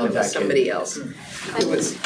child With with that kid. somebody else. It was.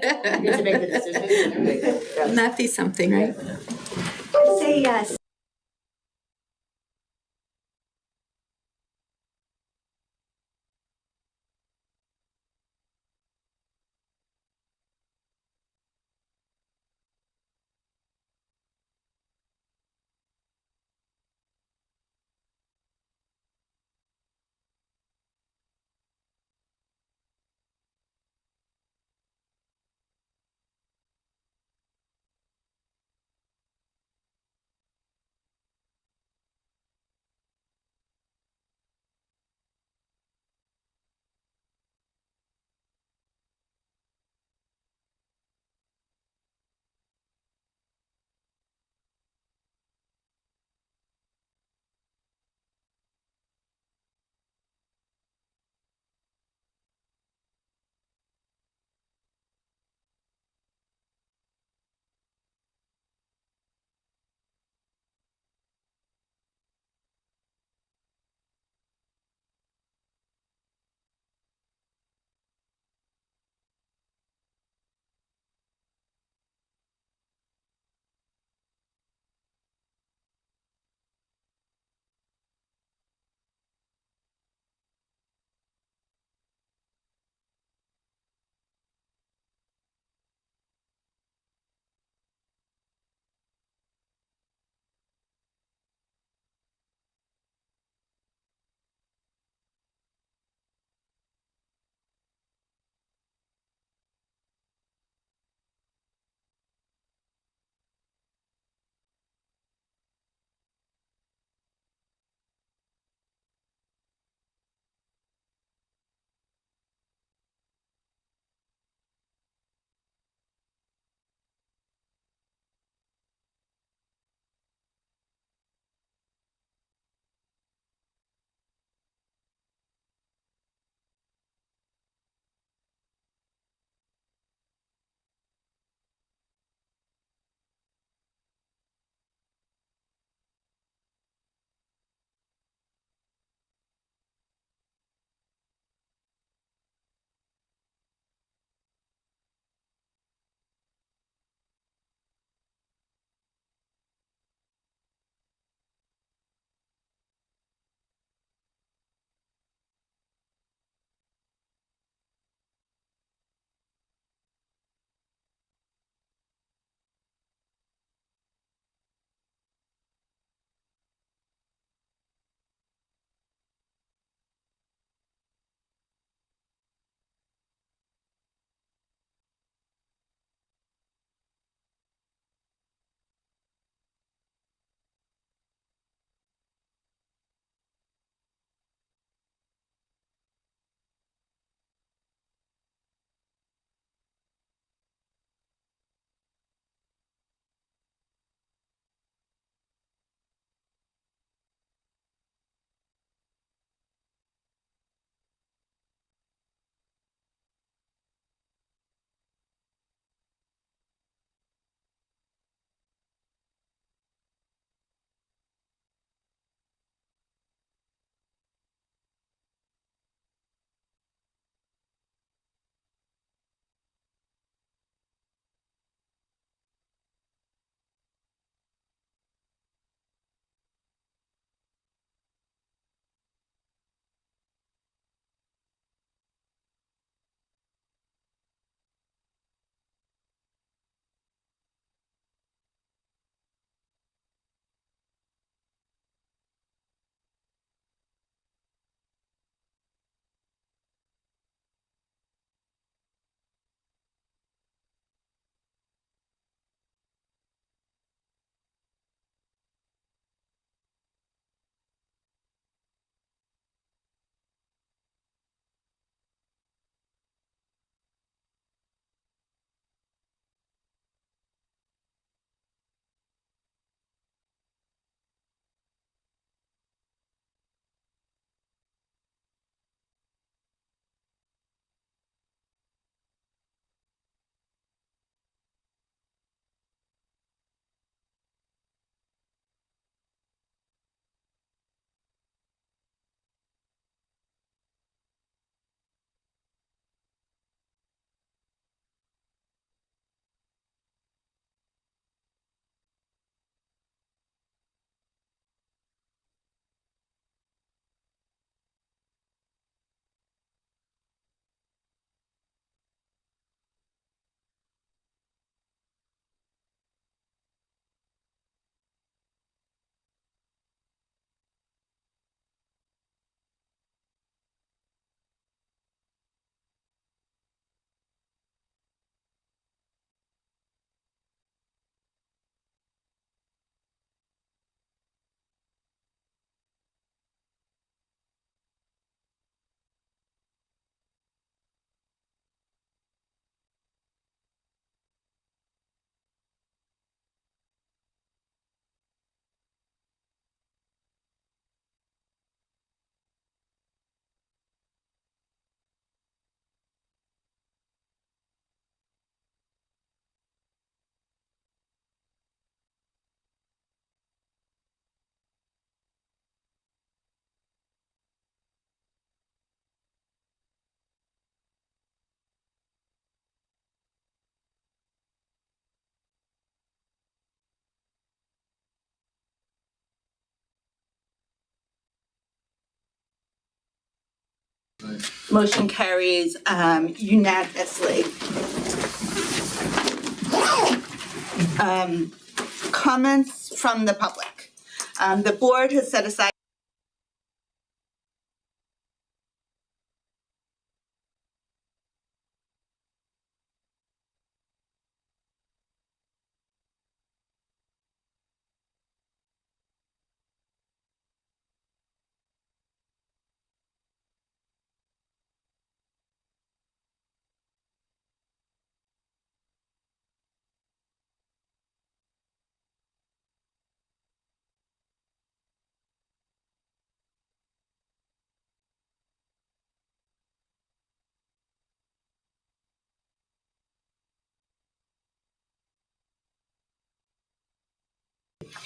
Get to make the decision. Wouldn't that be something, right? Say yes. Motion carries unanimously. Comments from the public. The board has set aside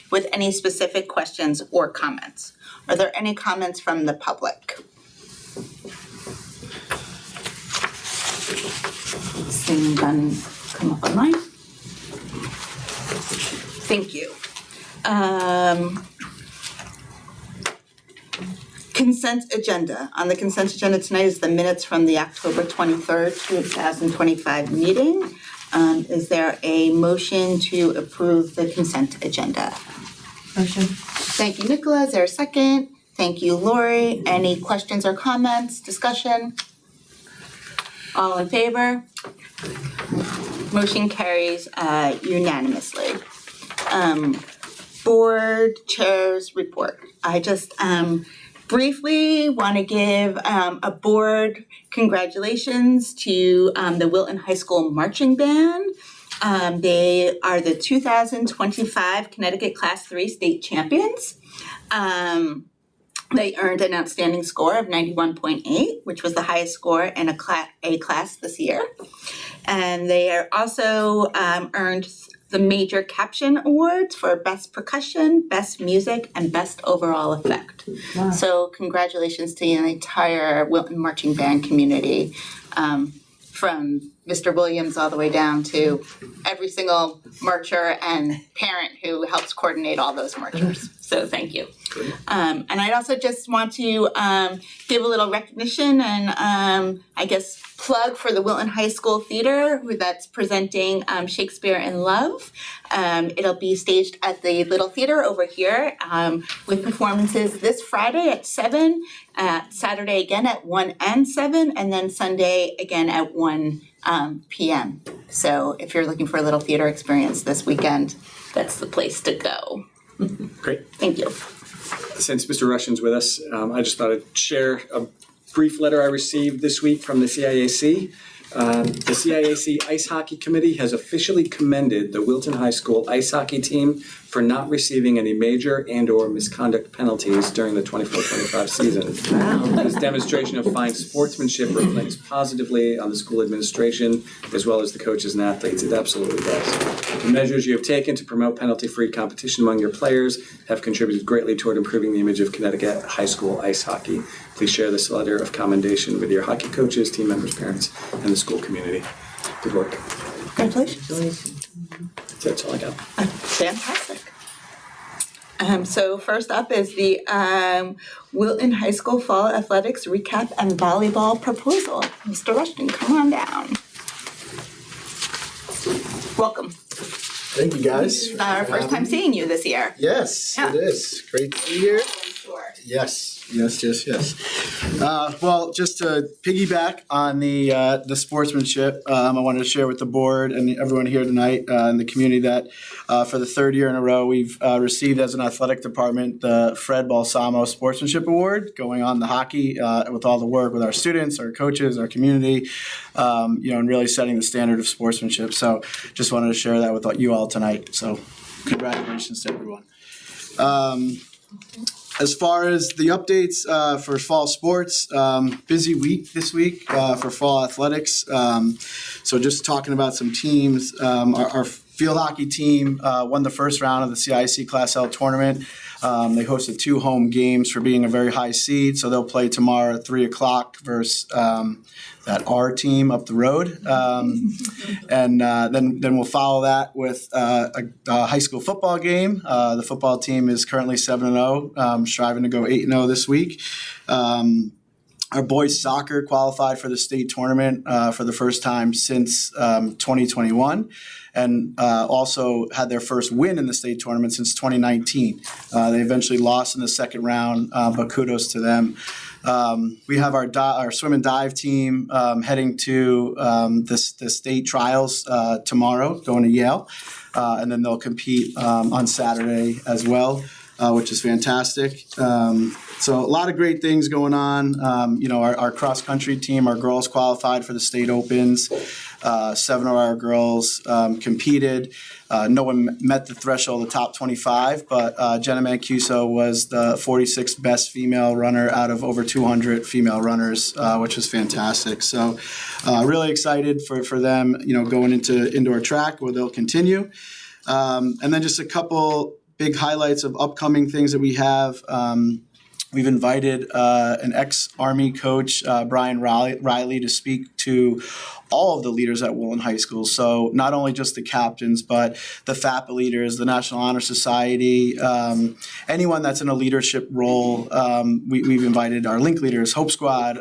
with any specific questions or comments. Are there any comments from the public? Seeing none come up online. Thank you. Consent agenda. On the consent agenda tonight is the minutes from the October 23rd, 2025 meeting. Is there a motion to approve the consent agenda? Motion. Thank you, Nicola. Is there a second? Thank you, Lori. Any questions or comments, discussion? All in favor? Motion carries unanimously. Board Chair's report. I just briefly want to give a board congratulations to the Wilton High School Marching Band. They are the 2025 Connecticut Class 3 state champions. They earned an outstanding score of 91.8, which was the highest score in a class this year. And they are also earned the major caption awards for Best Percussion, Best Music, and Best Overall Effect. Wow. So congratulations to the entire Wilton Marching Band community, from Mr. Williams all the way down to every single marcher and parent who helps coordinate all those marchers. So thank you. And I'd also just want to give a little recognition and I guess plug for the Wilton High School Theater that's presenting Shakespeare in Love. It'll be staged at the Little Theater over here with performances this Friday at 7, Saturday again at 1 and 7, and then Sunday again at 1 p.m. So if you're looking for a little theater experience this weekend, that's the place to go. Great. Thank you. Since Mr. Russian's with us, I just thought I'd share a brief letter I received this week from the CIAC. The CIAC Ice Hockey Committee has officially commended the Wilton High School ice hockey team for not receiving any major and/or misconduct penalties during the 24-25 season. Wow. This demonstration of fine sportsmanship reflects positively on the school administration as well as the coaches and athletes. It absolutely does. The measures you have taken to promote penalty-free competition among your players have contributed greatly toward improving the image of Connecticut high school ice hockey. Please share this letter of commendation with your hockey coaches, team members, parents, and the school community. Good work. Congratulations. That's all I got. Fantastic. So first up is the Wilton High School Fall Athletics Recap and Volleyball Proposal. Mr. Rushton, come on down. Welcome. Thank you, guys. This is our first time seeing you this year. Yes, Yeah. it is. Great to be here. Sure. Yes. Well, just to piggyback on the sportsmanship, I wanted to share with the board and everyone here tonight in the community that for the third year in a row, we've received as an athletic department the Fred Balsamo Sportsmanship Award, going on the hockey with all the work with our students, our coaches, our community, and really setting the standard of sportsmanship. So just wanted to share that with you all tonight. So congratulations to everyone. As far as the updates for fall sports, busy week this week for fall athletics. So just talking about some teams, our field hockey team won the first round of the CIC Class L tournament. They hosted 2 home games for being a very high seed, so they'll play tomorrow at 3 o'clock versus that R team up the road. And then we'll follow that with a high school football game. The football team is currently 7-0, striving to go 8-0 this week. Our boys soccer qualified for the state tournament for the first time since 2021, and also had their first win in the state tournament since 2019. They eventually lost in the second round, but kudos to them. We have our swim and dive team heading to the state trials tomorrow, going to Yale, and then they'll compete on Saturday as well, which is fantastic. So a lot of great things going on. Our cross country team, our girls qualified for the state opens. 7 of our girls competed. No one met the threshold of the top 25, but Jenna Mancuso was the 46th best female runner out of over 200 female runners, which was fantastic. So really excited for them, going into indoor track where they'll continue. And then just a couple big highlights of upcoming things that we have. We've invited an ex-Army coach, Brian Riley, to speak to all of the leaders at Woollen High School. So not only just the captains, but the FAPA leaders, the National Honor Society, anyone that's in a leadership role. We've invited our link leaders, Hope Squad,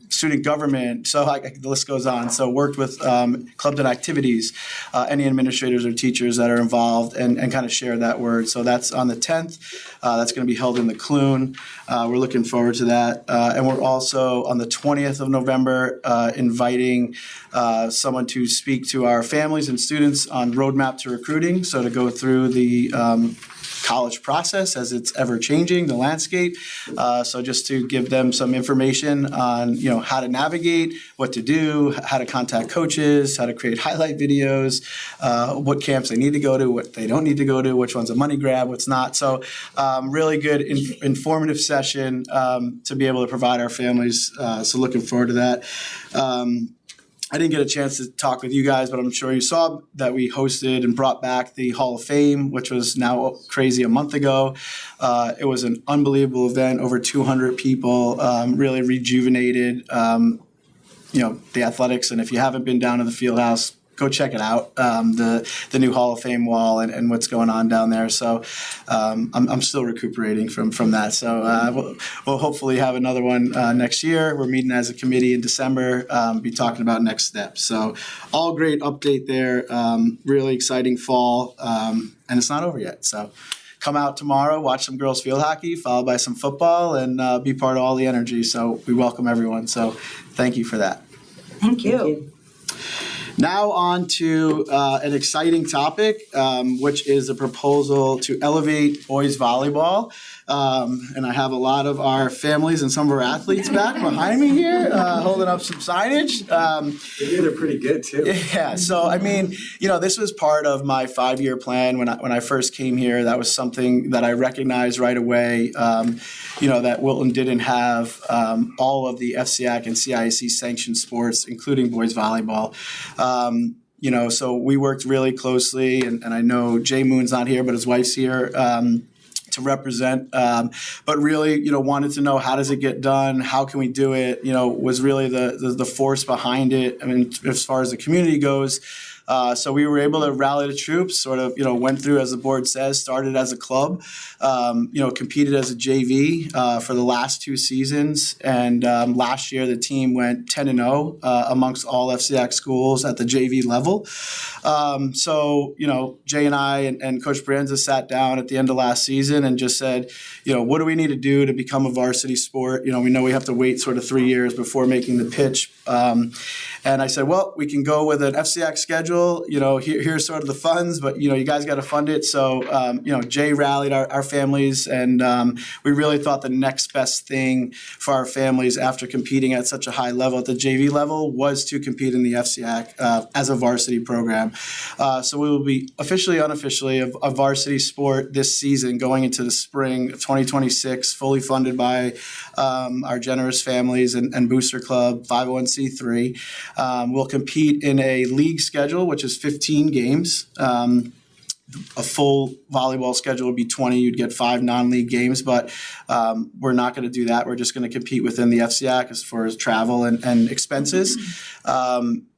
student government, so the list goes on. So worked with clubs and activities, any administrators or teachers that are involved, and kind of share that word. So that's on the 10th. That's going to be held in the Clune. We're looking forward to that. And we're also on the 20th of November inviting someone to speak to our families and students on Roadmap to Recruiting. So to go through the college process as it's ever changing, the landscape. So just to give them some information on, how to navigate, what to do, how to contact coaches, how to create highlight videos, what camps they need to go to, what they don't need to go to, which one's a money grab, what's not. So really good informative session to be able to provide our families. So looking forward to that. I didn't get a chance to talk with you guys, but I'm sure you saw that we hosted and brought back the Hall of Fame, which was now crazy a month ago. It was an unbelievable event, over 200 people, really rejuvenated, the athletics. And if you haven't been down to the field house, go check it out, the new Hall of Fame wall and what's going on down there. So I'm still recuperating from that. So we'll hopefully have another one next year. We're meeting as a committee in December, be talking about next steps. So all great update there. Really exciting fall, and it's not over yet. So come out tomorrow, watch some girls field hockey, followed by some football, and be part of all the energy. So we welcome everyone. So thank you for that. Thank you. Now on to an exciting topic, which is a proposal to elevate boys volleyball. And I have a lot of our families and some of our athletes back behind me here, holding up some signage. They're pretty good too. Yeah, so this was part of my 5-year plan when I first came here. That was something that I recognized right away. That Wilton didn't have all of the FCIAC and CIAC sanctioned sports, including boys volleyball. So we worked really closely, and I know Jay Moon's not here, but his wife's here. To represent, but really, wanted to know, how does it get done? How can we do it? Was really the force behind it. I mean, as far as the community goes. So we were able to rally the troops, sort of, went through, as the board says, started as a club, competed as a JV for the last 2 seasons. And last year, the team went 10-0 amongst all FCIAC schools at the JV level. So, Jay and I and Coach Brienza sat down at the end of last season and just said, what do we need to do to become a varsity sport? We know we have to wait sort of 3 years before making the pitch. And I said, well, we can go with an FCIAC schedule. Here's sort of the funds, but, you guys got to fund it. So, Jay rallied our families, and we really thought the next best thing for our families after competing at such a high level at the JV level was to compete in the FCIAC as a varsity program. So we will be officially, unofficially a varsity sport this season going into the spring of 2026, fully funded by our generous families and Booster Club, 501c3. We'll compete in a league schedule, which is 15 games. A full volleyball schedule would be 20. You'd get 5 non-league games, but we're not going to do that. We're just going to compete within the FCIAC as far as travel and expenses.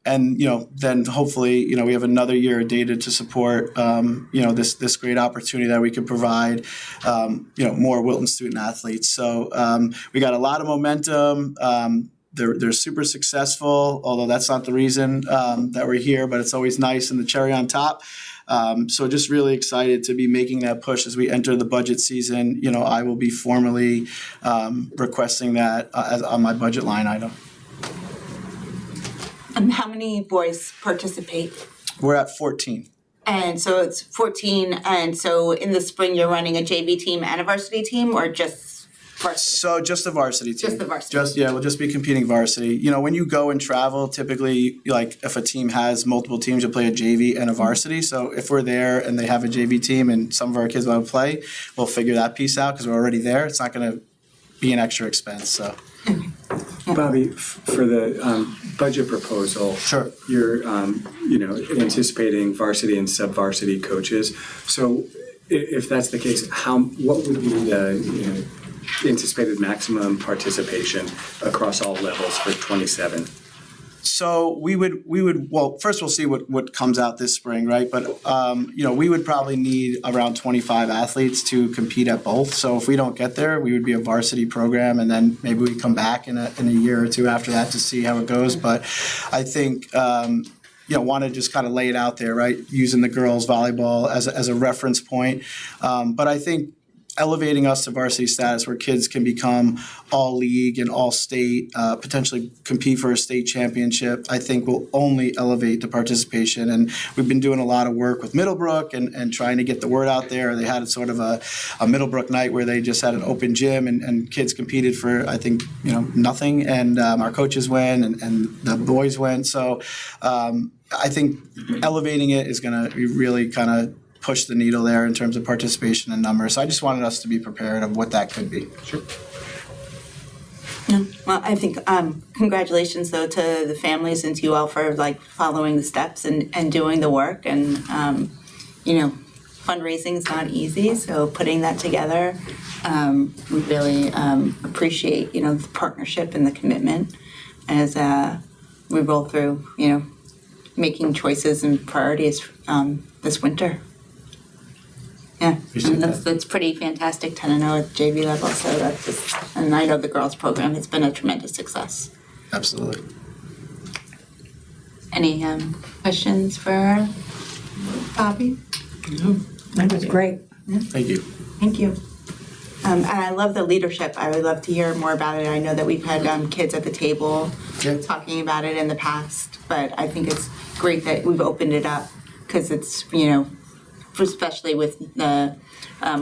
and then hopefully we have another year of data to support this great opportunity that we can provide more Wilton student athletes. So we got a lot of momentum. They're super successful, although that's not the reason that we're here, but it's always nice and the cherry on top. So just really excited to be making that push as we enter the budget season. I will be formally requesting that on my budget line item. And how many boys participate? We're at 14. And so it's 14, and so in the spring you're running a JV team and a varsity team, or just varsity? So just the varsity team. Just the varsity. We'll just be competing varsity. When you go and travel, typically, like if a team has multiple teams, you'll play a JV and a varsity. So if we're there and they have a JV team and some of our kids want to play, we'll figure that piece out because we're already there. It's not going to be an extra expense. So. Bobby, for the budget proposal, Sure. You're anticipating varsity and sub-varsity coaches. So if that's the case, what would be the anticipated maximum participation across all levels for 27? So we would well, first we'll see what comes out this spring, right? But we would probably need around 25 athletes to compete at both. So if we don't get there, we would be a varsity program, and then maybe we come back in a year or two after that to see how it goes. But I think want to just kind of lay it out there, right? Using the girls volleyball as a reference point. But I think elevating us to varsity status where kids can become all league and all state, potentially compete for a state championship, I think will only elevate the participation. And we've been doing a lot of work with Middlebrook and trying to get the word out there. They had sort of a Middlebrook night where they just had an open gym and kids competed for, I think, nothing. And our coaches went and the boys went. So I think elevating it is going to really kind of push the needle there in terms of participation and numbers. So I just wanted us to be prepared of what that could be. Sure. Yeah. Well, I think congratulations though to the families and to you all for following the steps and doing the work, and fundraising is not easy, so putting that together, we really appreciate the partnership and the commitment as we roll through making choices and priorities this winter. Yeah, and that's pretty fantastic 10-0 at JV level. So that's just, and I know the girls program has been a tremendous success. Absolutely. Any questions for Bobby? That was great. Thank you. Thank you. And I love the leadership. I would love to hear more about it. I know that we've had kids at the table talking about it in the past, but I think it's great that we've opened it up because it's especially with the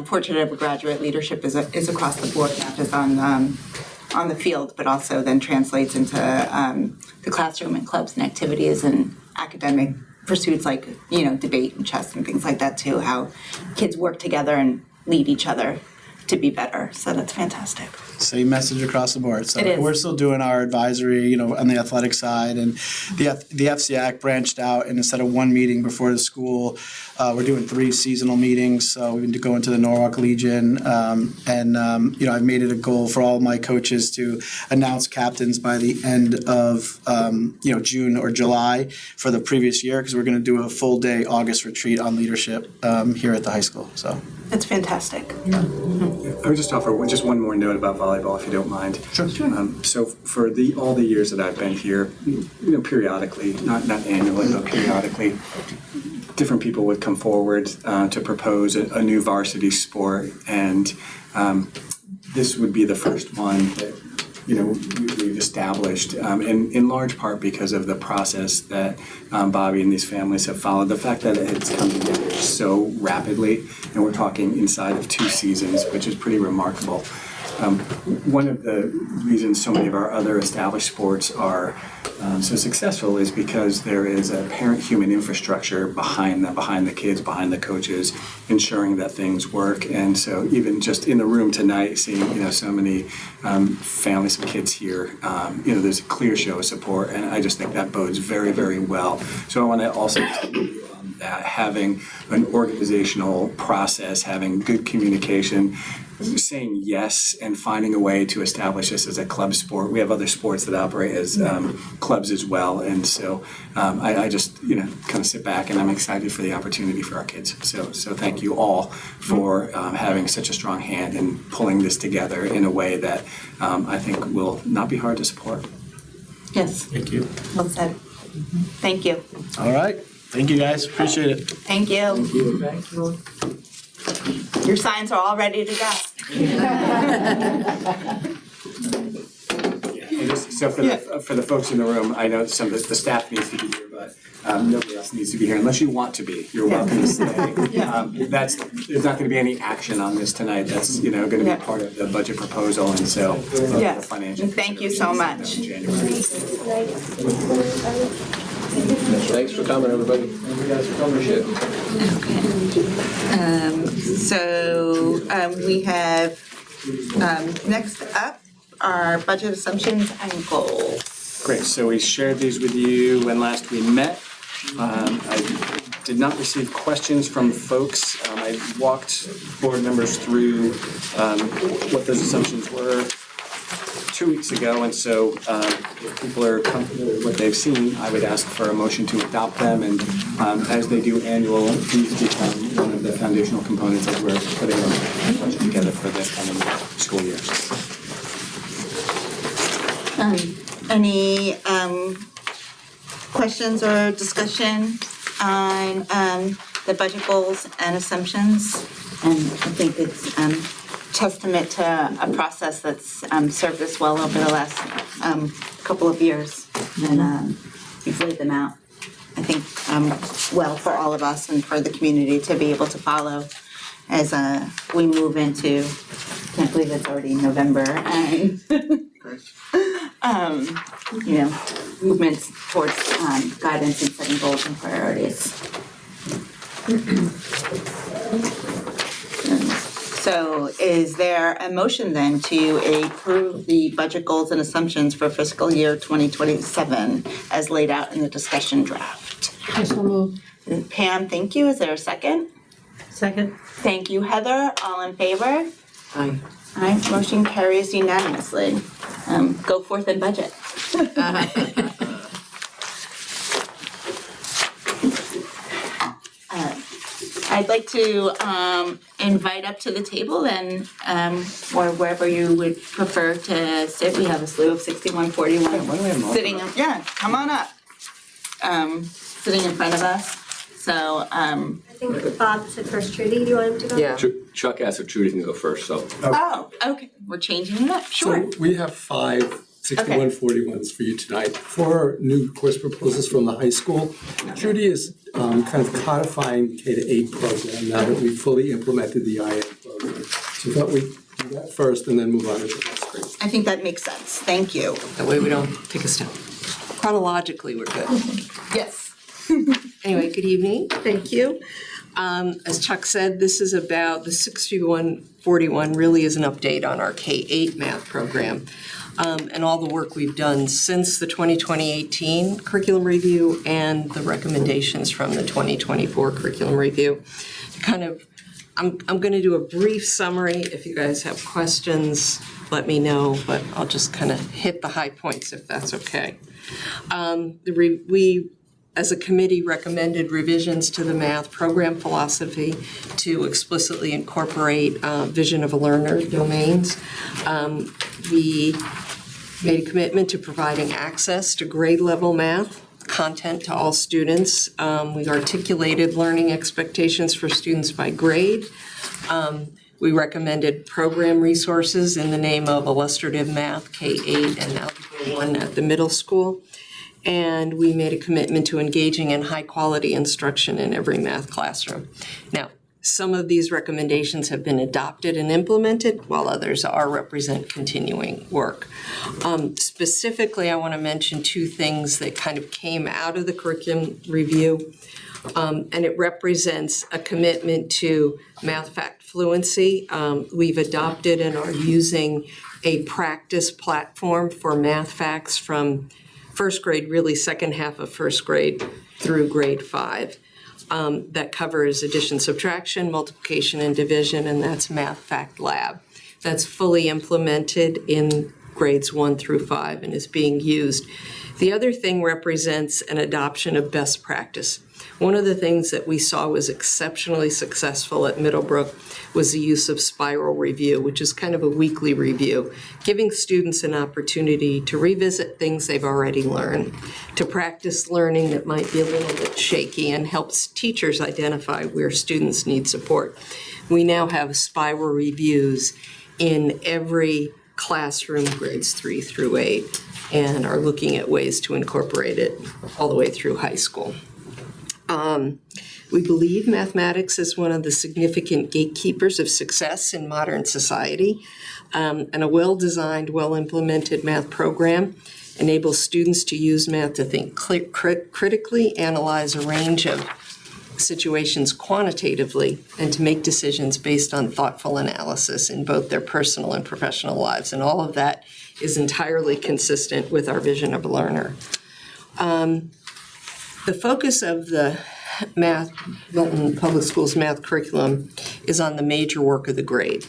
portrait of a graduate, leadership is across the board, not just on the field, but also then translates into the classroom and clubs and activities and academic pursuits like debate and chess and things like that too. How kids work together and lead each other to be better. So that's fantastic. Same message across the board. So It is. we're still doing our advisory, on the athletic side, and the FCAC branched out, and instead of one meeting before the school, we're doing 3 seasonal meetings. So we've been going to the Norwalk Legion, and I've made it a goal for all my coaches to announce captains by the end of June or July for the previous year, because we're going to do a full day August retreat on leadership here at the high school. So That's fantastic. I would just offer just one more note about volleyball, if you don't mind. Sure. So for all the years that I've been here, periodically, not annually, but periodically, different people would come forward to propose a new varsity sport, and this would be the first one that we've established, and in large part because of the process that Bobby and these families have followed. The fact that it's come together so rapidly, and we're talking inside of 2 seasons, which is pretty remarkable. One of the reasons so many of our other established sports are so successful is because there is a parent-human infrastructure behind them, behind the kids, behind the coaches, ensuring that things work. And so even just in the room tonight, seeing so many families and kids here, there's a clear show of support, and I just think that bodes very, very well. So I want to also that having an organizational process, having good communication, saying yes and finding a way to establish this as a club sport. We have other sports that operate as clubs as well, and so I just kind of sit back and I'm excited for the opportunity for our kids. So thank you all for having such a strong hand in pulling this together in a way that I think will not be hard to support. Yes. Thank you. Well said. Thank you. All right. Thank you, guys. Appreciate it. Thank you. Thank you. Your signs are all ready to go. And just, so for the folks in the room, I know some of the staff needs to be here, but nobody else needs to be here unless you want to be. You're welcome to stay. There's not going to be any action on this tonight. That's going to be part of the budget proposal, and so the financial. Thank you so much. Thanks for coming, everybody. Thank you guys for coming. So we have next up our budget assumptions and goals. Great. So we shared these with you when last we met. I did not receive questions from folks. I walked board members through what those assumptions were 2 weeks ago, and so if people are comfortable with what they've seen, I would ask for a motion to adopt them, and as they do annual, these become one of the foundational components as we're putting our budget together for this coming school year. Any questions or discussion on the budget goals and assumptions? And I think it's testament to a process that's served us well over the last couple of years, and you've laid them out, I think, well for all of us and for the community to be able to follow as we move into, I can't believe it's already November, and movements towards guidance and setting goals and priorities. So is there a motion then to approve the budget goals and assumptions for fiscal year 2027 as laid out in the discussion draft? I so moved. Pam, thank you. Is there a second? Second. Thank you, Heather. All in favor? Aye. Aye, motion carries unanimously. Go forth and budget. I'd like to invite up to the table then, or wherever you would prefer to sit. We have a slew of 6141 sitting, come on up. Sitting in front of us. So, I think Bob said first. Trudy, do you want him to go? Yeah. Chuck asked if Trudy can go first, so. okay, we're changing it up, sure. So we have 5 6141s for you tonight. 4 new course proposals from the high school. Trudy is kind of codifying K-8 program now that we've fully implemented the IA program. So we thought we'd do that first and then move on to the next grade. I think that makes sense. Thank you. That way we don't take a step. Chronologically, we're good. Yes. Anyway, good evening. Thank you. As Chuck said, this is about the 6141 really is an update on our K-8 math program and all the work we've done since the 2018 curriculum review and the recommendations from the 2024 curriculum review. I'm going to do a brief summary. If you guys have questions, let me know, but I'll just kind of hit the high points if that's okay. We, as a committee, recommended revisions to the math program philosophy to explicitly incorporate vision of a learner domains. We made a commitment to providing access to grade level math content to all students. We articulated learning expectations for students by grade. We recommended program resources in the name of illustrative math, K-8 and Algebra 1 at the middle school. And we made a commitment to engaging in high-quality instruction in every math classroom. Now, some of these recommendations have been adopted and implemented, while others represent continuing work. Specifically, I want to mention 2 things that kind of came out of the curriculum review, and it represents a commitment to math fact fluency. We've adopted and are using a practice platform for math facts from first grade, really second half of first grade through grade 5. That covers addition, subtraction, multiplication, and division, and that's Math Fact Lab. that's fully implemented in grades 1 through 5 and is being used. The other thing represents an adoption of best practice. One of the things that we saw was exceptionally successful at Middlebrook was the use of spiral review, which is kind of a weekly review, giving students an opportunity to revisit things they've already learned, to practice learning that might be a little bit shaky, and helps teachers identify where students need support. We now have spiral reviews in every classroom, grades 3 through 8, and are looking at ways to incorporate it all the way through high school. We believe mathematics is one of the significant gatekeepers of success in modern society, and a well-designed, well-implemented math program enables students to use math to think critically, analyze a range of situations quantitatively, and to make decisions based on thoughtful analysis in both their personal and professional lives. And all of that is entirely consistent with our vision of a learner. The focus of the Milton Public Schools math curriculum is on the major work of the grade,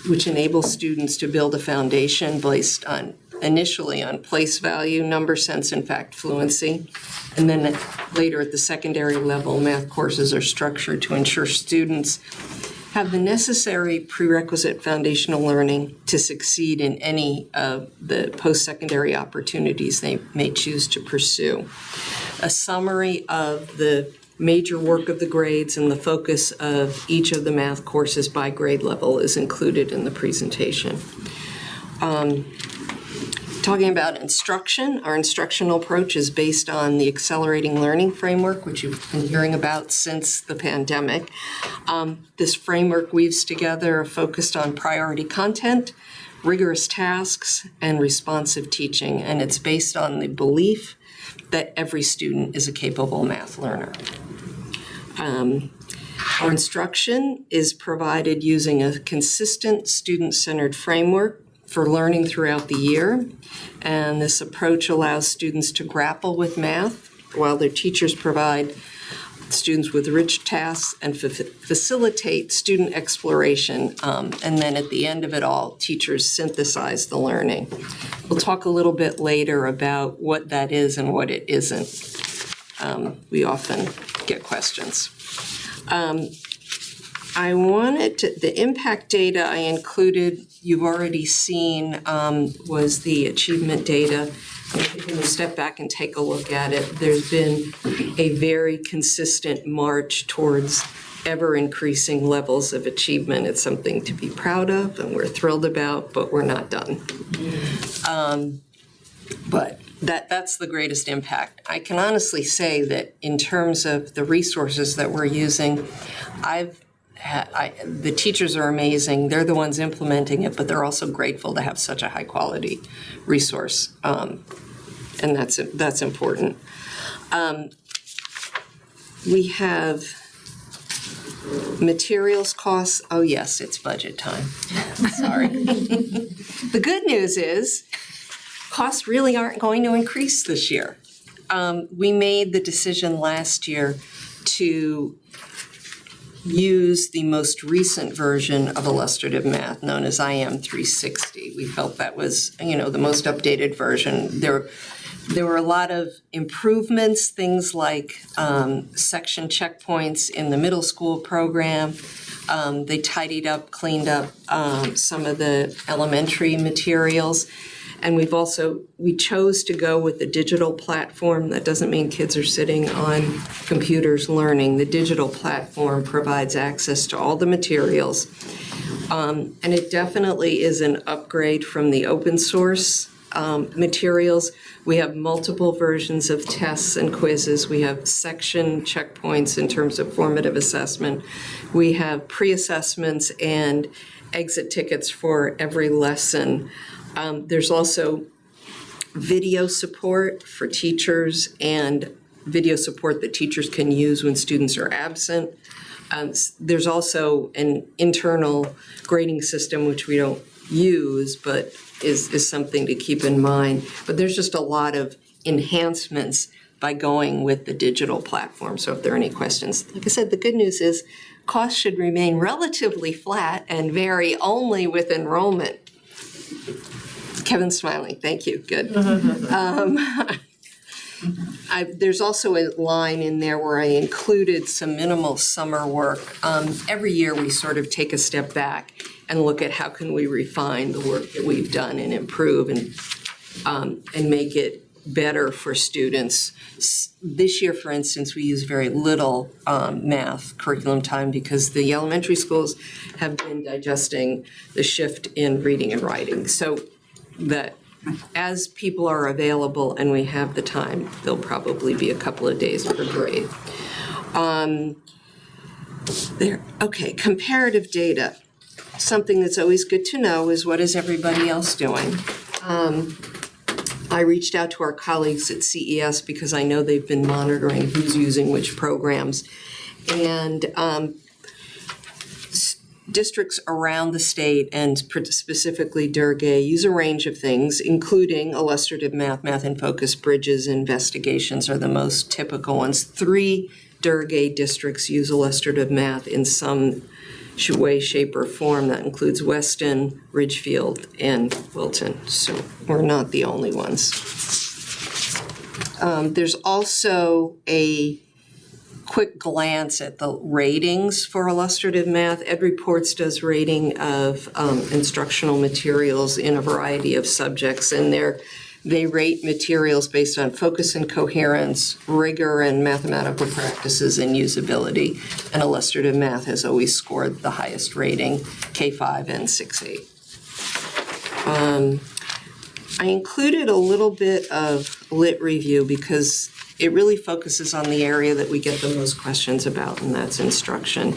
which enables students to build a foundation based on initially on place value, number sense, and fact fluency. And then later at the secondary level, math courses are structured to ensure students have the necessary prerequisite foundational learning to succeed in any of the post-secondary opportunities they may choose to pursue. A summary of the major work of the grades and the focus of each of the math courses by grade level is included in the presentation. Talking about instruction, our instructional approach is based on the Accelerating Learning Framework, which you've been hearing about since the pandemic. This framework weaves together a focus on priority content, rigorous tasks, and responsive teaching, and it's based on the belief that every student is a capable math learner. Our instruction is provided using a consistent student-centered framework for learning throughout the year, and this approach allows students to grapple with math while their teachers provide students with rich tasks and facilitate student exploration, and then at the end of it all, teachers synthesize the learning. We'll talk a little bit later about what that is and what it isn't. We often get questions. I wanted to, the impact data I included, you've already seen, was the achievement data. If you can step back and take a look at it, there's been a very consistent march towards ever-increasing levels of achievement. It's something to be proud of, and we're thrilled about, but we're not done. But that's the greatest impact. I can honestly say that in terms of the resources that we're using, the teachers are amazing. They're the ones implementing it, but they're also grateful to have such a high-quality resource, and that's important. We have materials costs. Oh, yes, it's budget time. Sorry. The good news is costs really aren't going to increase this year. We made the decision last year to use the most recent version of illustrative math known as IM 360. We felt that was, the most updated version. There were a lot of improvements, things like section checkpoints in the middle school program. They tidied up, cleaned up some of the elementary materials. And we chose to go with the digital platform. That doesn't mean kids are sitting on computers learning. The digital platform provides access to all the materials. And it definitely is an upgrade from the open source materials. We have multiple versions of tests and quizzes. We have section checkpoints in terms of formative assessment. We have pre-assessments and exit tickets for every lesson. There's also video support for teachers and video support that teachers can use when students are absent. There's also an internal grading system, which we don't use, but is something to keep in mind. But there's just a lot of enhancements by going with the digital platform. So if there are any questions, like I said, the good news is costs should remain relatively flat and vary only with enrollment. Kevin's smiling. Thank you. Good. There's also a line in there where I included some minimal summer work. Every year we sort of take a step back and look at how can we refine the work that we've done and improve and make it better for students. This year, for instance, we use very little math curriculum time because the elementary schools have been digesting the shift in reading and writing. So that as people are available and we have the time, there'll probably be a couple of days per grade. Okay, comparative data. Something that's always good to know is what is everybody else doing? I reached out to our colleagues at CES because I know they've been monitoring who's using which programs. And districts around the state, and specifically Durgay, use a range of things, including illustrative math, math in focus, bridges, investigations are the most typical ones. 3 Durgay districts use illustrative math in some way, shape, or form. That includes Weston, Ridgefield, and Wilton. So we're not the only ones. There's also a quick glance at the ratings for illustrative math. EdReports does rating of instructional materials in a variety of subjects, and they rate materials based on focus and coherence, rigor and mathematical practices, and usability. And illustrative math has always scored the highest rating, K5 and 6.8. I included a little bit of lit review because it really focuses on the area that we get the most questions about, and that's instruction.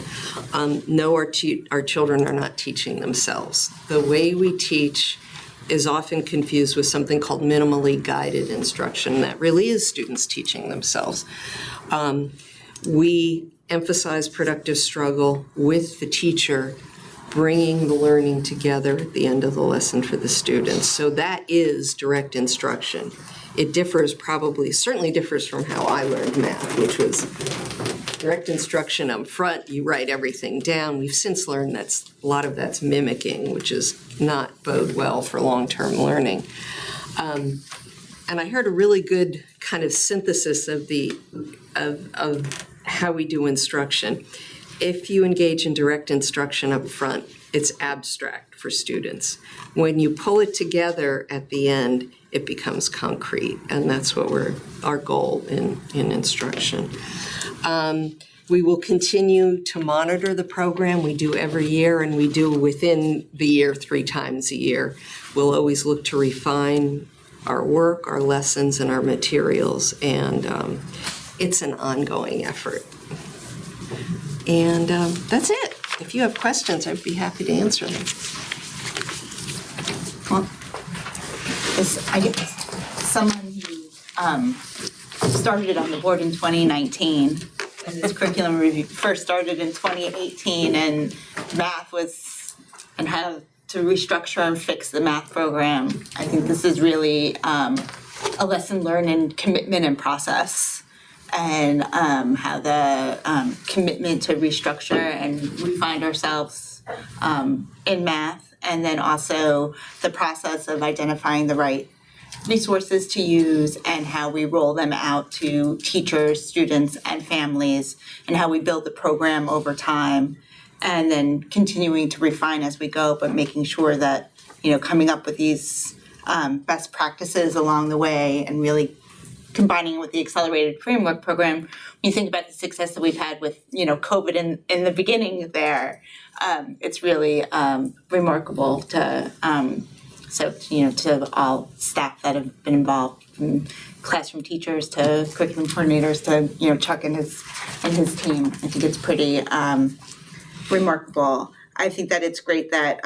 No, our children are not teaching themselves. The way we teach is often confused with something called minimally guided instruction. That really is students teaching themselves. We emphasize productive struggle with the teacher, bringing the learning together at the end of the lesson for the students. So that is direct instruction. It certainly differs from how I learned math, which was direct instruction up front, you write everything down. We've since learned that a lot of that's mimicking, which is not bode well for long-term learning. And I heard a really good kind of synthesis of how we do instruction. If you engage in direct instruction up front, it's abstract for students. When you pull it together at the end, it becomes concrete, and that's what our goal in instruction. We will continue to monitor the program. We do every year, and we do within the year 3 times a year. We'll always look to refine our work, our lessons, and our materials, and it's an ongoing effort. And that's it. If you have questions, I'd be happy to answer them. I guess someone who started on the board in 2019, and this curriculum review first started in 2018, and math and how to restructure and fix the math program. I think this is really a lesson learned in commitment and process, and how the commitment to restructure and refine ourselves in math, and then also the process of identifying the right resources to use and how we roll them out to teachers, students, and families, and how we build the program over time, and then continuing to refine as we go, but making sure that, coming up with these best practices along the way and really combining with the accelerated framework program. When you think about the success that we've had with, COVID in the beginning there, it's really remarkable to all staff that have been involved, from classroom teachers to curriculum coordinators to, Chuck and his team. I think it's pretty remarkable. I think that it's great that,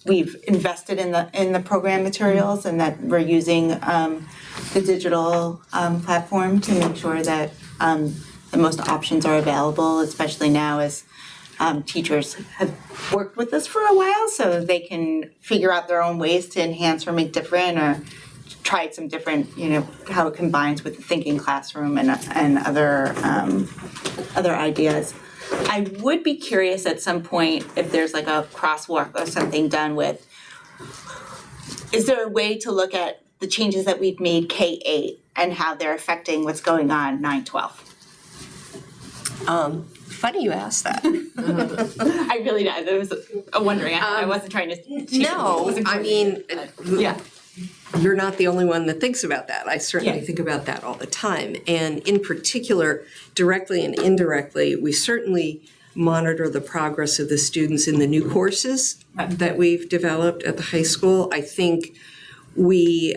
we've invested in the program materials, and that we're using the digital platform to make sure that the most options are available, especially now as teachers have worked with us for a while, so they can figure out their own ways to enhance or make different or tried some different, how it combines with the thinking classroom and other ideas. I would be curious at some point if there's like a crosswalk or something done with, is there a way to look at the changes that we've made K-8 and how they're affecting what's going on 9-12? Funny you asked that. I really, there was a wondering, I wasn't trying to teach No, I mean, yeah. you're not the only one that thinks about that. I certainly think about that all the time. And in particular, directly and indirectly, we certainly monitor the progress of the students in the new courses that we've developed at the high school. I think we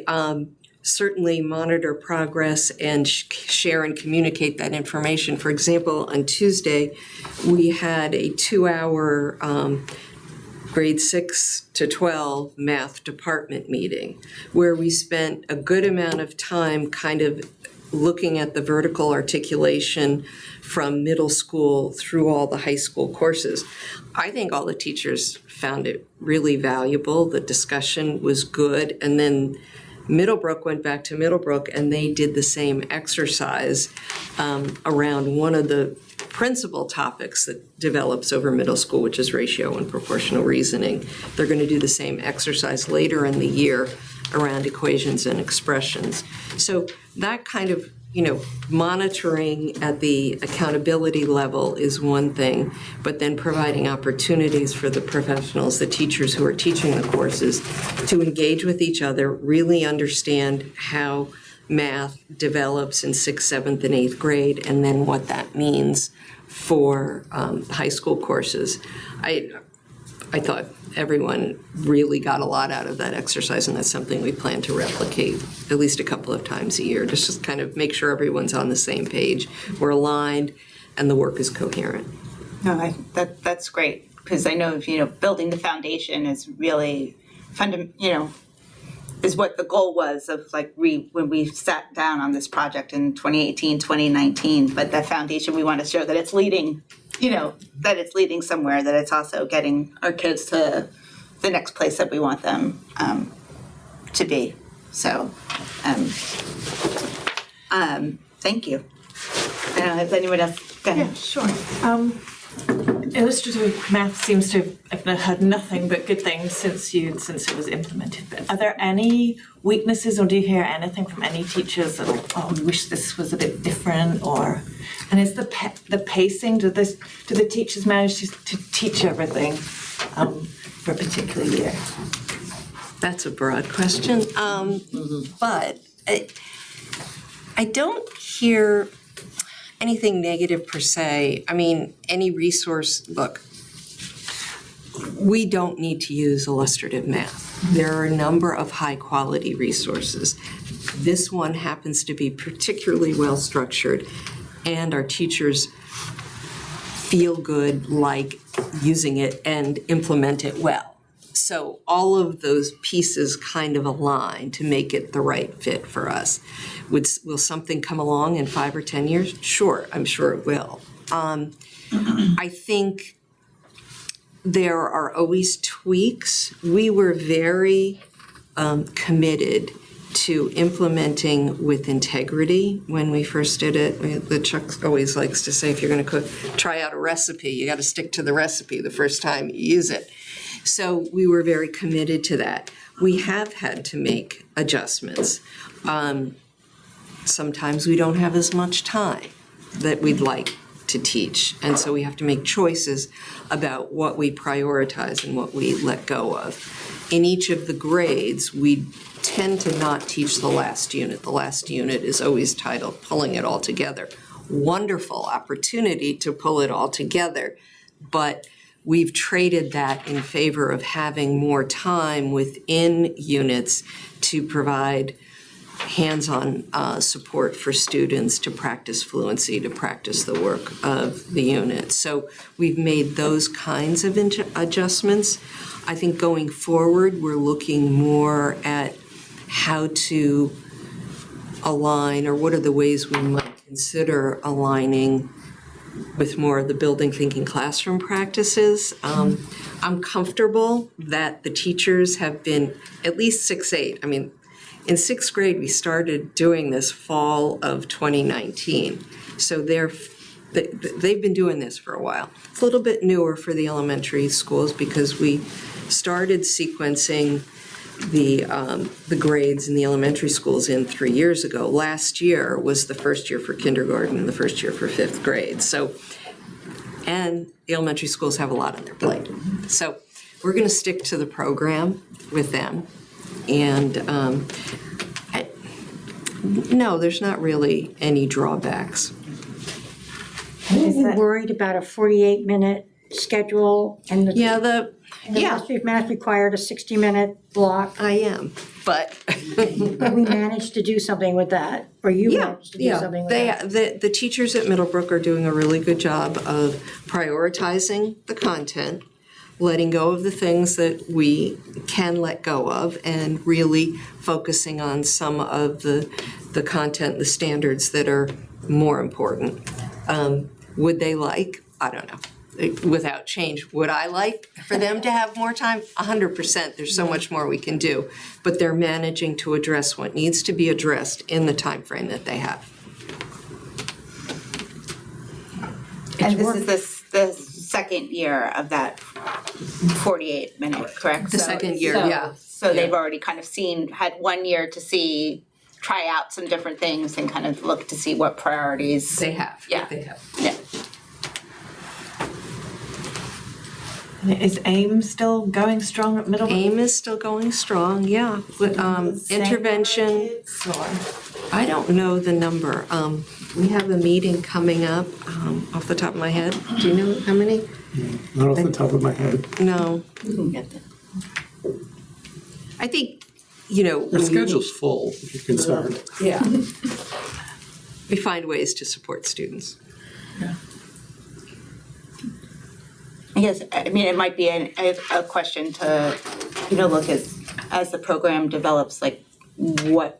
certainly monitor progress and share and communicate that information. For example, on Tuesday, we had a 2-hour grade 6 to 12 math department meeting where we spent a good amount of time kind of looking at the vertical articulation from middle school through all the high school courses. I think all the teachers found it really valuable. The discussion was good. And then Middlebrook went back to Middlebrook and they did the same exercise around one of the principal topics that develops over middle school, which is ratio and proportional reasoning. They're going to do the same exercise later in the year around equations and expressions. So that kind of, monitoring at the accountability level is one thing, but then providing opportunities for the professionals, the teachers who are teaching the courses, to engage with each other, really understand how math develops in 6th, 7th, and 8th grade, and then what that means for high school courses. I thought everyone really got a lot out of that exercise, and that's something we plan to replicate at least a couple of times a year, just to kind of make sure everyone's on the same page, we're aligned, and the work is coherent. No, that's great, because I know, building the foundation is really is what the goal was of when we sat down on this project in 2018, 2019, but the foundation, we want to show that it's leading, that it's leading somewhere, that it's also getting our kids to the next place that we want them to be. So, thank you. I don't know if anyone else, go ahead. Yeah, sure. Illustrative math seems to have heard nothing but good things since it was implemented. But are there any weaknesses, or do you hear anything from any teachers that we wish this was a bit different? And is the pacing? Do the teachers manage to teach everything for a particular year? That's a broad question, but I don't hear anything negative per se. I mean, any resource, look, we don't need to use illustrative math. There are a number of high-quality resources. This one happens to be particularly well-structured, and our teachers feel good like using it and implement it well. So all of those pieces kind of align to make it the right fit for us. Will something come along in 5 or 10 years? Sure, I'm sure it will. I think there are always tweaks. We were very committed to implementing with integrity when we first did it. The Chuck always likes to say, if you're going to try out a recipe, you got to stick to the recipe the first time you use it. So we were very committed to that. We have had to make adjustments. Sometimes we don't have as much time that we'd like to teach, and so we have to make choices about what we prioritize and what we let go of. In each of the grades, we tend to not teach the last unit. The last unit is always titled Pulling It All Together. Wonderful opportunity to pull it all together, but we've traded that in favor of having more time within units to provide hands-on support for students to practice fluency, to practice the work of the unit. So we've made those kinds of adjustments. I think going forward, we're looking more at how to align, or what are the ways we might consider aligning with more of the building thinking classroom practices. I'm comfortable that the teachers have been, at least 6-8, I mean, In 6th grade, we started doing this fall of 2019. So they've been doing this for a while. It's a little bit newer for the elementary schools because we started sequencing the grades in the elementary schools in 3 years ago. Last year was the first year for kindergarten and the first year for 5th grade. So, and the elementary schools have a lot on their plate. So we're going to stick to the program with them. And no, there's not really any drawbacks. Are you worried about a 48-minute schedule and the Mastery of Math required a 60-minute block? I am, but We managed to do something with that, or you managed to do something with that? The teachers at Middlebrook are doing a really good job of prioritizing the content, letting go of the things that we can let go of, and really focusing on some of the content, the standards that are more important. Would they like? I don't know. Without change, would I like for them to have more time? 100%. There's so much more we can do. But they're managing to address what needs to be addressed in the time frame that they have. And this is the second year of that 48-minute, correct? The second year, yeah. So they've already kind of had 1 year to try out some different things and kind of look to see what priorities. They have. Yeah. They have. Yeah. Is AIM still going strong at Middlebrook? AIM is still going strong, yeah. With, intervention, I don't know the number. We have a meeting coming up, off the top of my head. Do you know how many? Not off the top of my head. No. I think, you know. Our schedule's full, if you're concerned. Yeah. We find ways to support students. Yes, I mean, it might be a question to, look as the program develops, like what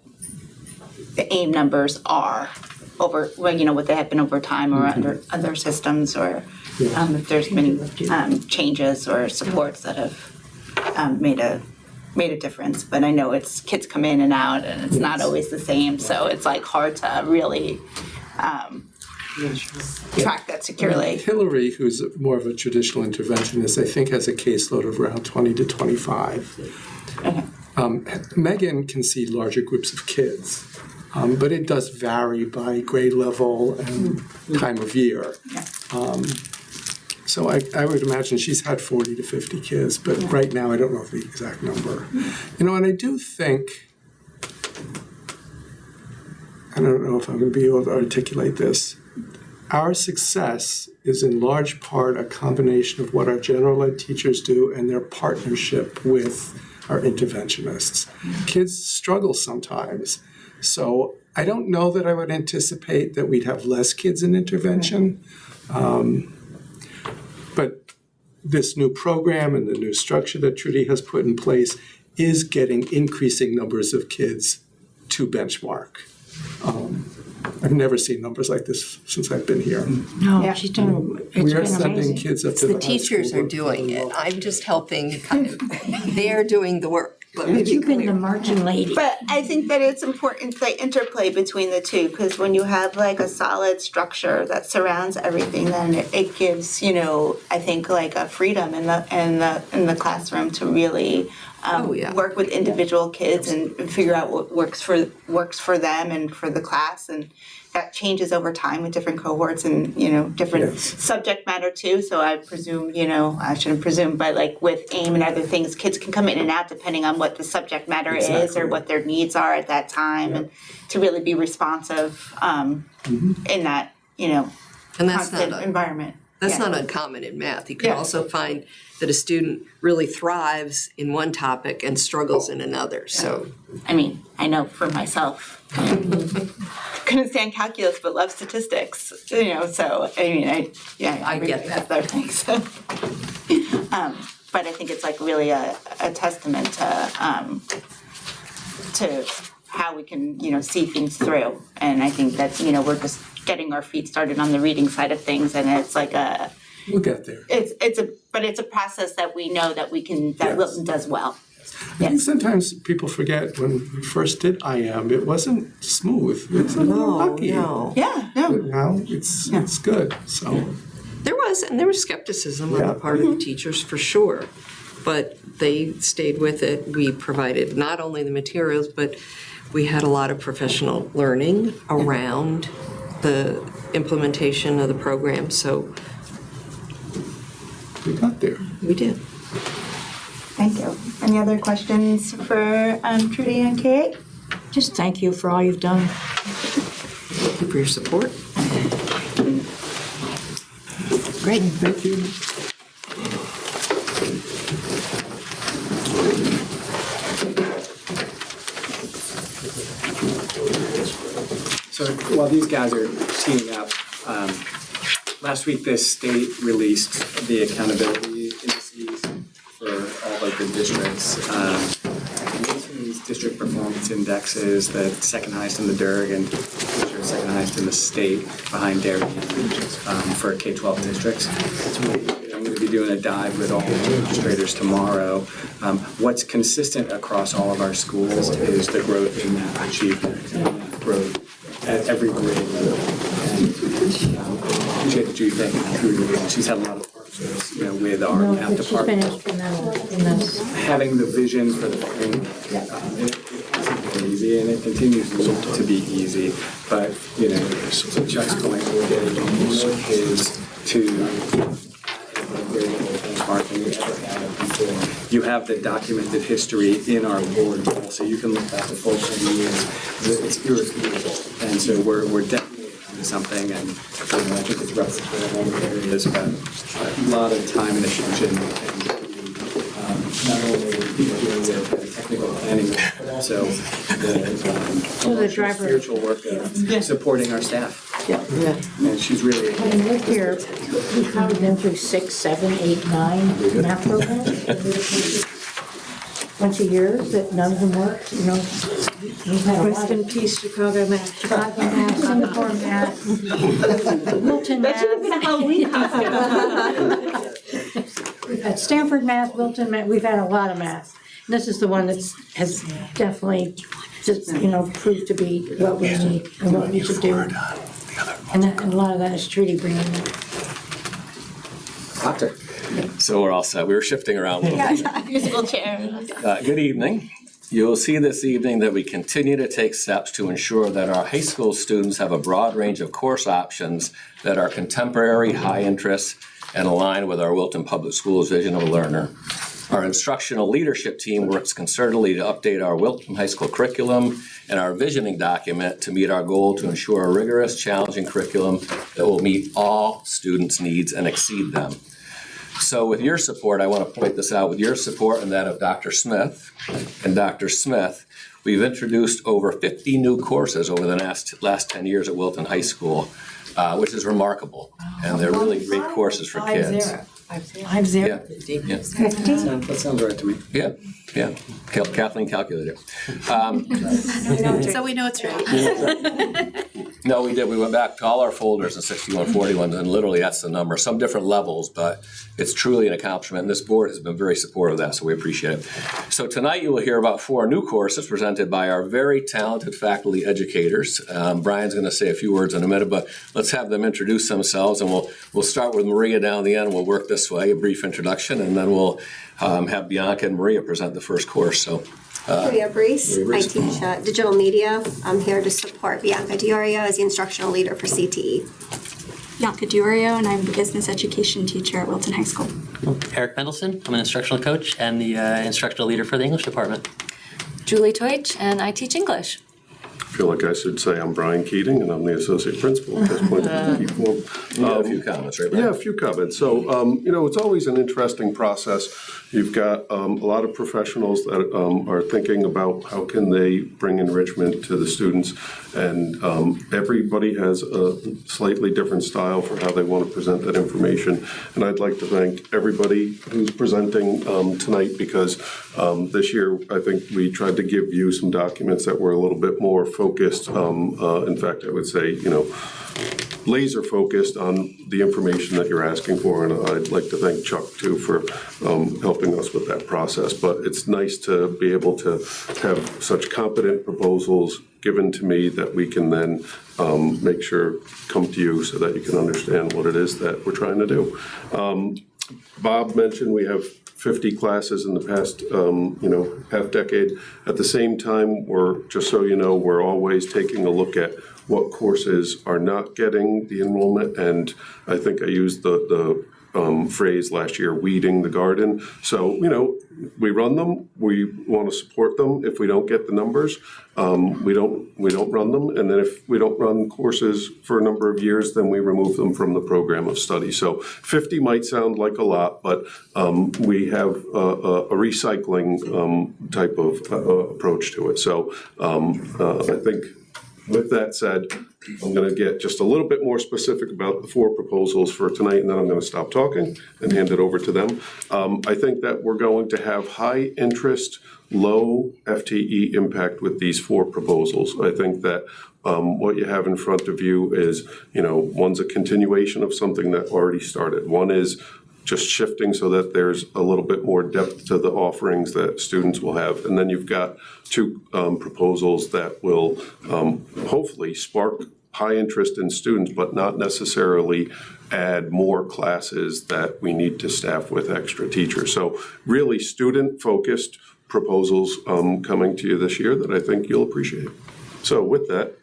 the AIM numbers are over, what they have been over time or under other systems, or if there's been changes or supports that have made a difference. But I know kids come in and out, and it's not always the same, so it's like hard to really track that securely. Hillary, who's more of a traditional interventionist, I think has a caseload of around 20 to 25. Okay. Megan can see larger groups of kids, but it does vary by grade level and time of year. Yeah. So I would imagine she's had 40 to 50 kids, but right now I don't know the exact number. And I do think, I don't know if I'm going to be able to articulate this, our success is in large part a combination of what our general ed teachers do and their partnership with our interventionists. Kids struggle sometimes. So I don't know that I would anticipate that we'd have less kids in intervention. But this new program and the new structure that Trudy has put in place is getting increasing numbers of kids to benchmark. I've never seen numbers like this since I've been here. No, she's done, it's We are been sending amazing. kids up to The the high teachers school are doing it. I'm just helping kind of, they're doing the work. Let me But be you've been the clear. marching lady. But I think that it's important, the interplay between the two, because when you have like a solid structure that surrounds everything, then it gives, I think like a freedom in the classroom to really work with individual kids and figure out what works for them and for the class, and that changes over time with different cohorts and different subject matter too. So I presume, I shouldn't presume, but like with AIM and other things, kids can come in and out depending on what the subject matter is or what their needs are at that time, and to really be responsive in that And that's constant not environment. That's not uncommon in math. You can also find that a student really thrives in one topic and struggles in another. So, I mean, I know for myself, couldn't stand calculus but love statistics. So I mean, I get that. Other things. But I think it's like really a testament to how we can see things through. And I think that we're just getting our feet started on the reading side of things, and it's like We'll get there. it's a process that we know that we can, that Wilton does well. I think sometimes people forget when we first did IM, it wasn't smooth. It was a little rocky. Yeah, no. But now it's good. So There was skepticism on the part of the teachers for sure, but they stayed with it. We provided not only the materials, but we had a lot of professional learning around the implementation of the program, so we got there. we did. Thank you. Any other questions for Trudy and Kate? Just thank you for all you've done. Thank you for your support. Great. Thank you. So while these guys are teaming up, last week the state released the accountability indices for all of the districts. These district performance indexes, the second highest in the DERG and second highest in the state behind Derry for K-12 districts. I'm going to be doing a dive with all the administrators tomorrow. What's consistent across all of our schools is the growth in math achievement and math growth at every grade level. Appreciate that you think Trudy. She's had a lot of partnerships, with our No, math but she's been department. instrumental in this. Having the vision for the thing, it hasn't been easy, and it continues to be easy. But to Chuck's point, we're getting more kids to benchmark than we ever have before. You have the documented history in our board goal, so you can look back the full 10 years. It's irrefutable, and so we're definitely onto something. And I think it's replicated in all the areas, but a lot of time and attention, and not only doing the technical planning, but also the spiritual work of supporting our staff. Yeah. And she's really. When we're here, we've probably been through 6, 7, 8, 9 math programs. Bunch of years that none of them worked, We've had a lot Rest of in peace, Chicago math. Chicago math, Singapore math, Wilton math. We've had Stanford math, Wilton math, we've had a lot of math. And this is the one that has definitely just, proved to be what we need and what we should do. And a lot of that is Trudy bringing it. Doctor. So we're all set. We were shifting around a little bit. Musical chairs. Good evening. You'll see this evening that we continue to take steps to ensure that our high school students have a broad range of course options that are contemporary, high interest, and align with our Wilton Public Schools vision of a learner. Our instructional leadership team works concertedly to update our Wilton High School curriculum and our visioning document to meet our goal to ensure a rigorous, challenging curriculum that will meet all students' needs and exceed them. So with your support, I want to point this out, with your support and that of Dr. Smith and Dr. Smith, we've introduced over 50 new courses over the last 10 years at Wilton High School, which is remarkable. And they're really great courses for kids. 5-0. Yeah. 50. Yeah. That sounds right to me. Yeah. Kathleen calculated it. So we know it's right. No, we did. We went back to all our folders in 6141, and literally that's the number. Some different levels, but it's truly an accomplishment, and this board has been very supportive of that, so we appreciate it. So tonight you will hear about 4 new courses presented by our very talented faculty educators. Brian's going to say a few words in a minute, but let's have them introduce themselves, and we'll start with Maria down the end. We'll work this way, a brief introduction, and then we'll have Bianca and Maria present the first course. So. Maria Brees. I teach digital media. I'm here to support Bianca Diorio as the instructional leader for CTE. Bianca Diorio, and I'm the business education teacher at Wilton High School. Eric Mendelson. I'm an instructional coach and the instructional leader for the English department. Julie Teutsch, and I teach English. I feel like I should say I'm Brian Keating, and I'm the associate principal at this point. You have a few comments, right, Brian? Yeah, a few comments. So, it's always an interesting process. You've got a lot of professionals that are thinking about how can they bring enrichment to the students, and everybody has a slightly different style for how they want to present that information. And I'd like to thank everybody who's presenting tonight, because this year I think we tried to give you some documents that were a little bit more focused. In fact, I would say, laser focused on the information that you're asking for, and I'd like to thank Chuck too for helping us with that process. But it's nice to be able to have such competent proposals given to me that we can then make sure come to you so that you can understand what it is that we're trying to do. Bob mentioned we have 50 classes in the past, half decade. At the same time, just so you know, we're always taking a look at what courses are not getting the enrollment, and I think I used the phrase last year, weeding the garden. So, we run them, we want to support them. If we don't get the numbers, we don't run them. And then if we don't run courses for a number of years, then we remove them from the program of study. So 50 might sound like a lot, but we have a recycling type of approach to it. So I think with that said, I'm going to get just a little bit more specific about the 4 proposals for tonight, and then I'm going to stop talking and hand it over to them. I think that we're going to have high interest, low FTE impact with these 4 proposals. I think that what you have in front of you is, one's a continuation of something that already started. One is just shifting so that there's a little bit more depth to the offerings that students will have. And then you've got 2 proposals that will hopefully spark high interest in students, but not necessarily add more classes that we need to staff with extra teachers. So really student-focused proposals coming to you this year that I think you'll appreciate. So with that,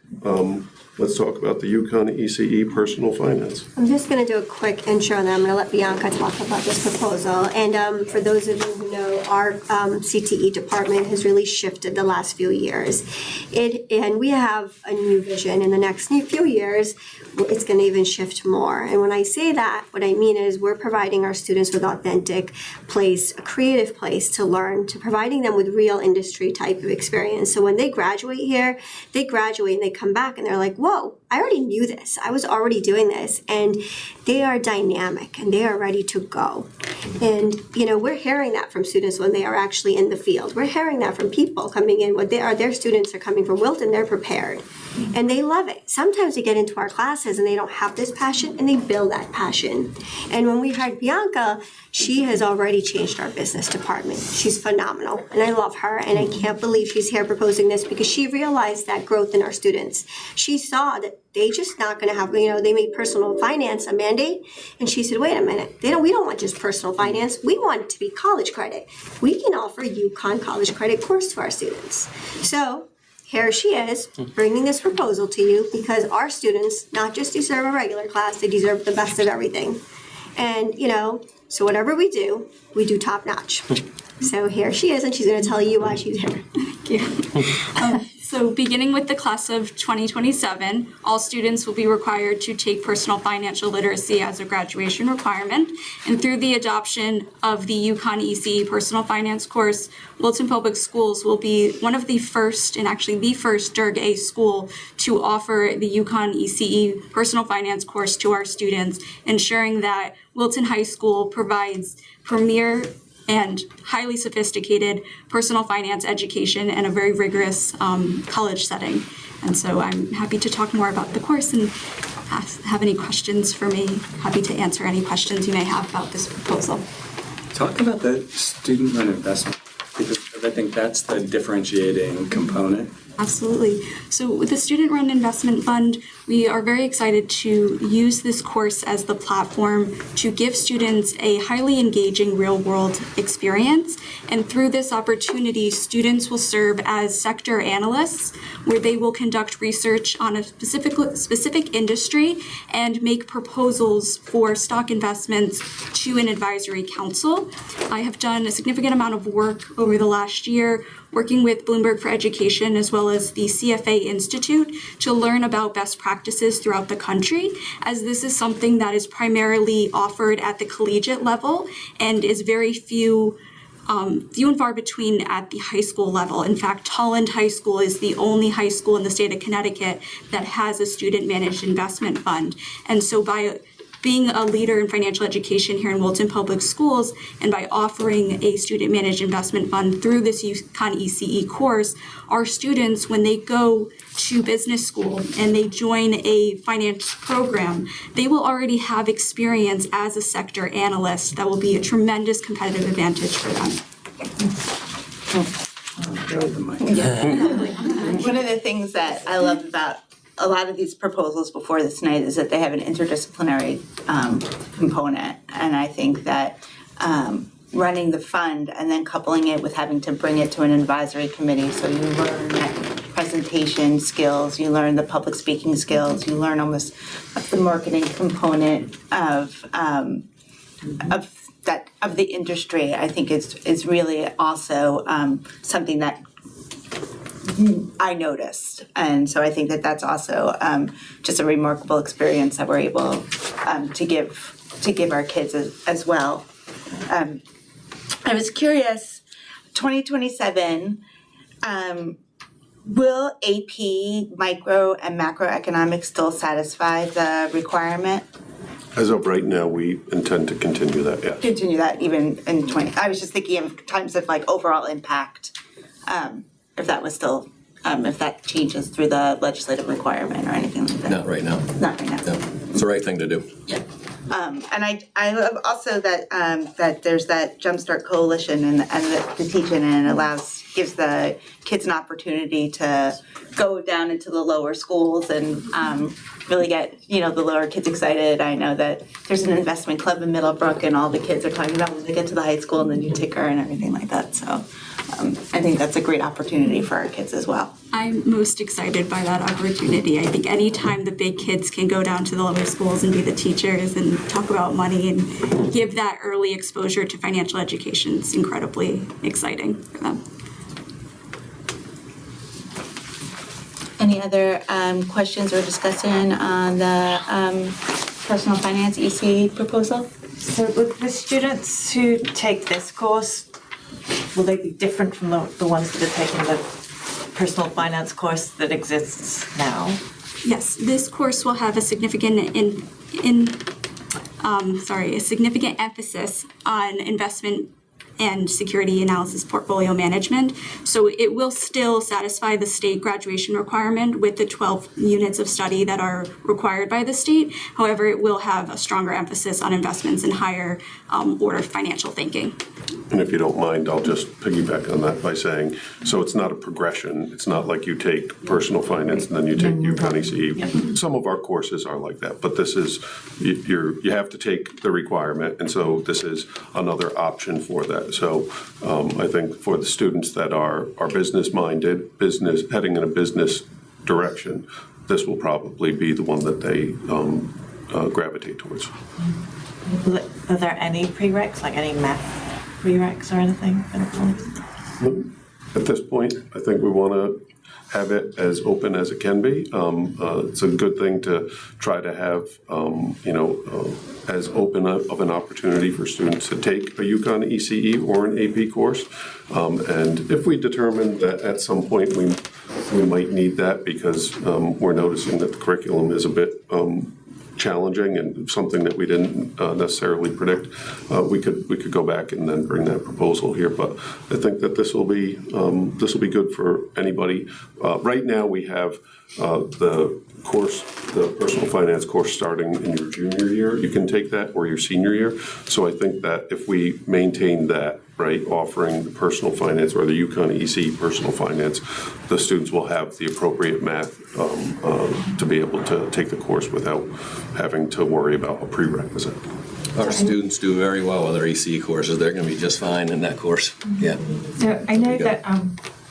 let's talk about the UConn ECE personal finance. I'm just going to do a quick intro, and then I'm going to let Bianca talk about this proposal. And for those of you who know, our CTE department has really shifted the last few years. And we have a new vision. In the next few years, it's going to even shift more. And when I say that, what I mean is we're providing our students with authentic place, a creative place to learn, to providing them with real industry type of experience. So when they graduate here, they graduate and they come back and they're like, whoa, I already knew this. I was already doing this. And they are dynamic and they are ready to go. And, we're hearing that from students when they are actually in the field. We're hearing that from people coming in. Their students are coming from Wilton, they're prepared. And they love it. Sometimes they get into our classes and they don't have this passion and they build that passion. And when we hired Bianca, she has already changed our business department. She's phenomenal and I love her, and I can't believe she's here proposing this because she realized that growth in our students. She saw that they just not going to have, they made personal finance a mandate, and she said, wait a minute, we don't want just personal finance, we want it to be college credit. We can offer UConn college credit course to our students. So here she is bringing this proposal to you because our students not just deserve a regular class, they deserve the best of everything. And, so whatever we do top notch. So here she is, and she's going to tell you why she's here. Thank you. So beginning with the class of 2027, all students will be required to take personal financial literacy as a graduation requirement. And through the adoption of the UConn ECE personal finance course, Wilton Public Schools will be one of the first, and actually the first Durg A school to offer the UConn ECE personal finance course to our students, ensuring that Wilton High School provides premier and highly sophisticated personal finance education in a very rigorous college setting. And so I'm happy to talk more about the course and have any questions for me. Happy to answer any questions you may have about this proposal. Talk about the student loan investment, because I think that's the differentiating component. Absolutely. So with the Student Run Investment Fund, we are very excited to use this course as the platform to give students a highly engaging real-world experience. And through this opportunity, students will serve as sector analysts, where they will conduct research on a specific industry and make proposals for stock investments to an advisory council. I have done a significant amount of work over the last year working with Bloomberg for Education as well as the CFA Institute to learn about best practices throughout the country, as this is something that is primarily offered at the collegiate level and is very few and far between at the high school level. In fact, Holland High School is the only high school in the state of Connecticut that has a student managed investment fund. And so by being a leader in financial education here in Wilton Public Schools, and by offering a student managed investment fund through this UConn ECE course, our students, when they go to business school and they join a finance program, they will already have experience as a sector analyst that will be a tremendous competitive advantage for them. One of the things that I love about a lot of these proposals before this night is that they have an interdisciplinary component. And I think that running the fund and then coupling it with having to bring it to an advisory committee, so you learn presentation skills, you learn the public speaking skills, you learn almost the marketing component of the industry. I think is really also something that I noticed, and so I think that that's also just a remarkable experience that we're able to give our kids as well. I was curious, 2027, will AP micro and macroeconomics still satisfy the requirement? As of right now, we intend to continue that, yes. Continue that even in 20, I was just thinking of times of like overall impact, if that was still, if that changes through the legislative requirement or anything like that. Not right now. Not right now. No, it's the right thing to do. Yeah. And I love also that that there's that Jumpstart Coalition and the teaching, and it gives the kids an opportunity to go down into the lower schools and really get the lower kids excited. I know that there's an investment club in Middlebrook, and all the kids are talking about when they get to the high school and the new ticker and everything like that. So I think that's a great opportunity for our kids as well. I'm most excited by that opportunity. I think anytime the big kids can go down to the lower schools and be the teachers and talk about money and give that early exposure to financial education is incredibly exciting for them. Any other questions or discussion on the personal finance EC proposal? So with the students who take this course, will they be different from the ones that are taking the personal finance course that exists now? Yes, this course will have a significant a significant emphasis on investment and security analysis portfolio management. So it will still satisfy the state graduation requirement with the 12 units of study that are required by the state. However, it will have a stronger emphasis on investments and higher order financial thinking. And if you don't mind, I'll just piggyback on that by saying, so it's not a progression. It's not like you take personal finance and then you take UConn ECE. Some of our courses are like that, but this is, you have to take the requirement, and so this is another option for that. So I think for the students that are business-minded, heading in a business direction, this will probably be the one that they gravitate towards. Are there any prereqs, like any math prereqs or anything? At this point, I think we want to have it as open as it can be. It's a good thing to try to have, as open of an opportunity for students to take a UConn ECE or an AP course. And if we determine that at some point we might need that because we're noticing that the curriculum is a bit challenging and something that we didn't necessarily predict, we could go back and then bring that proposal here. But I think that this will be good for anybody. Right now we have the personal finance course starting in your junior year. You can take that, or your senior year. So I think that if we maintain that, right, offering the personal finance or the UConn ECE personal finance, the students will have the appropriate math to be able to take the course without having to worry about a prerequisite. Our students do very well with their ECE courses. They're going to be just fine in that course. Yeah. So I know that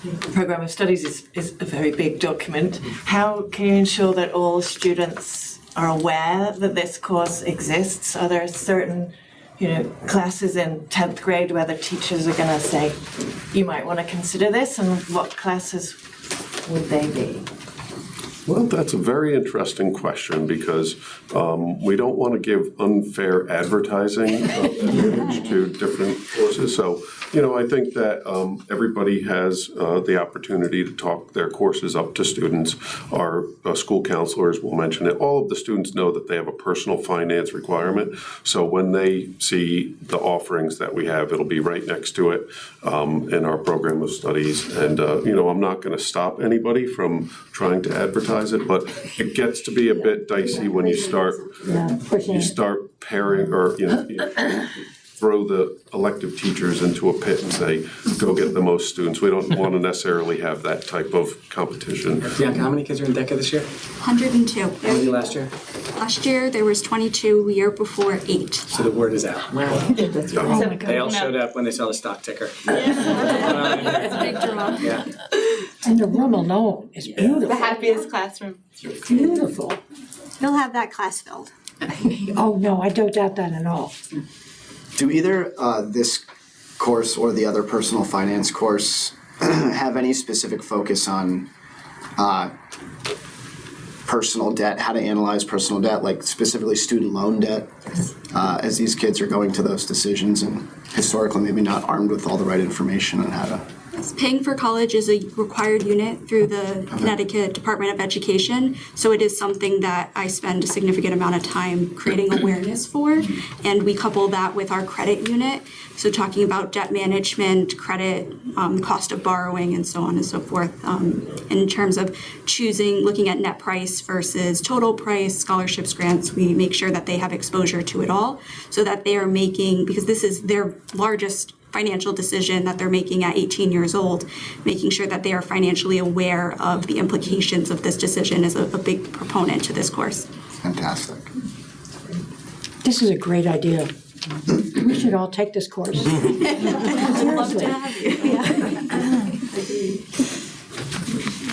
the Program of Studies is a very big document. How can you ensure that all students are aware that this course exists? Are there certain classes in 10th grade where the teachers are going to say, you might want to consider this, and what classes would they be? Well, that's a very interesting question because we don't want to give unfair advertising to different courses. So I think that everybody has the opportunity to talk their courses up to students. Our school counselors will mention it. All of the students know that they have a personal finance requirement. So when they see the offerings that we have, it'll be right next to it in our program of studies. And, I'm not going to stop anybody from trying to advertise it, but it gets to be a bit dicey when you start pairing or, throw the elective teachers into a pit and say, go get the most students. We don't want to necessarily have that type of competition. Bianca, how many kids are in DECA this year? 102. How many last year? Last year, there was 22, the year before 8. So the word is out. Wow. That's Oh my They God. all showed up when they saw the stock ticker. It's a big draw. Yeah. And the room alone is beautiful. The happiest classroom. Beautiful. You'll have that class filled. Oh, no, I don't doubt that at all. Do either this course or the other personal finance course have any specific focus on personal debt, how to analyze personal debt, like specifically student loan debt, as these kids are going to those decisions and historically maybe not armed with all the right information on how to... Paying for college is a required unit through the Connecticut Department of Education, so it is something that I spend a significant amount of time creating awareness for, and we couple that with our credit unit, so talking about debt management, credit, cost of borrowing, and so on and so forth, in terms of looking at net price versus total price, scholarships, grants. We make sure that they have exposure to it all, so that they are making, because this is their largest financial decision that they're making at 18 years old, making sure that they are financially aware of the implications of this decision is a big proponent to this course. Fantastic. This is a great idea. We should all take this course. I'd love to have you.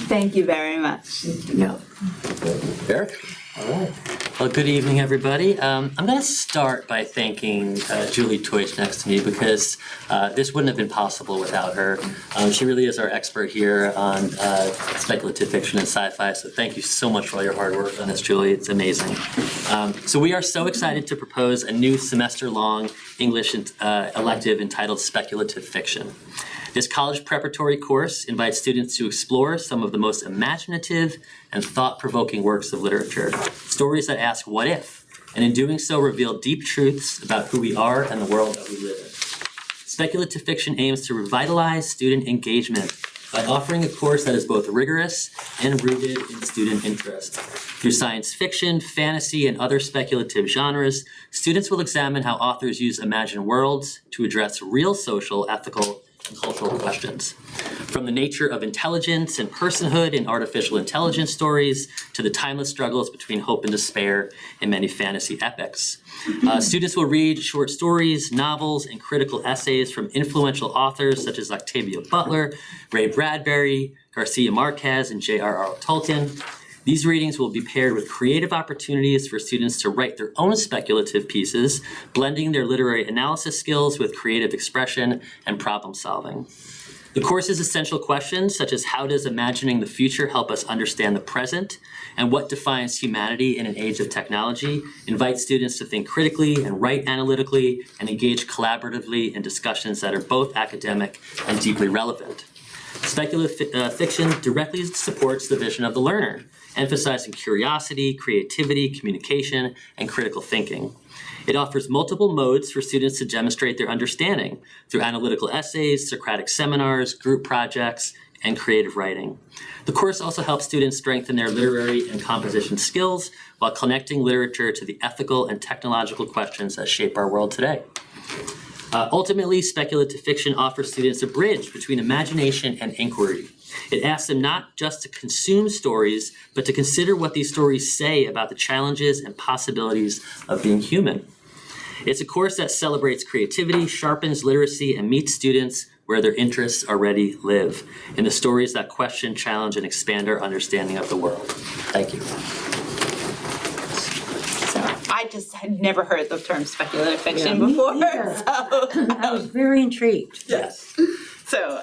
Thank you very much. Yeah. Eric? All right. Well, good evening, everybody. I'm going to start by thanking Julie Teutsch next to me because this wouldn't have been possible without her. She really is our expert here on speculative fiction and sci-fi, so thank you so much for all your hard work on this, Julie. It's amazing. So we are so excited to propose a new semester-long English elective entitled Speculative Fiction. This college preparatory course invites students to explore some of the most imaginative and thought-provoking works of literature, stories that ask what if, and in doing so reveal deep truths about who we are and the world that we live in. Speculative fiction aims to revitalize student engagement by offering a course that is both rigorous and rooted in student interest. Through science fiction, fantasy, and other speculative genres, students will examine how authors use imagined worlds to address real social, ethical, and cultural questions. From the nature of intelligence and personhood in artificial intelligence stories to the timeless struggles between hope and despair in many fantasy epics. Students will read short stories, novels, and critical essays from influential authors such as Octavia Butler, Ray Bradbury, Garcia Marquez, and J.R.R. Tolkien. These readings will be paired with creative opportunities for students to write their own speculative pieces, blending their literary analysis skills with creative expression and problem solving. The course's essential questions, such as how does imagining the future help us understand the present, and what defines humanity in an age of technology, invite students to think critically and write analytically and engage collaboratively in discussions that are both academic and deeply relevant. Speculative fiction directly supports the vision of the learner, emphasizing curiosity, creativity, communication, and critical thinking. It offers multiple modes for students to demonstrate their understanding through analytical essays, Socratic seminars, group projects, and creative writing. The course also helps students strengthen their literary and composition skills while connecting literature to the ethical and technological questions that shape our world today. Ultimately, speculative fiction offers students a bridge between imagination and inquiry. It asks them not just to consume stories, but to consider what these stories say about the challenges and possibilities of being human. It's a course that celebrates creativity, sharpens literacy, and meets students where their interests already live, in the stories that question, challenge, and expand our understanding of the world. Thank you. I just had never heard the term speculative fiction before. So, I was very intrigued. yes. So,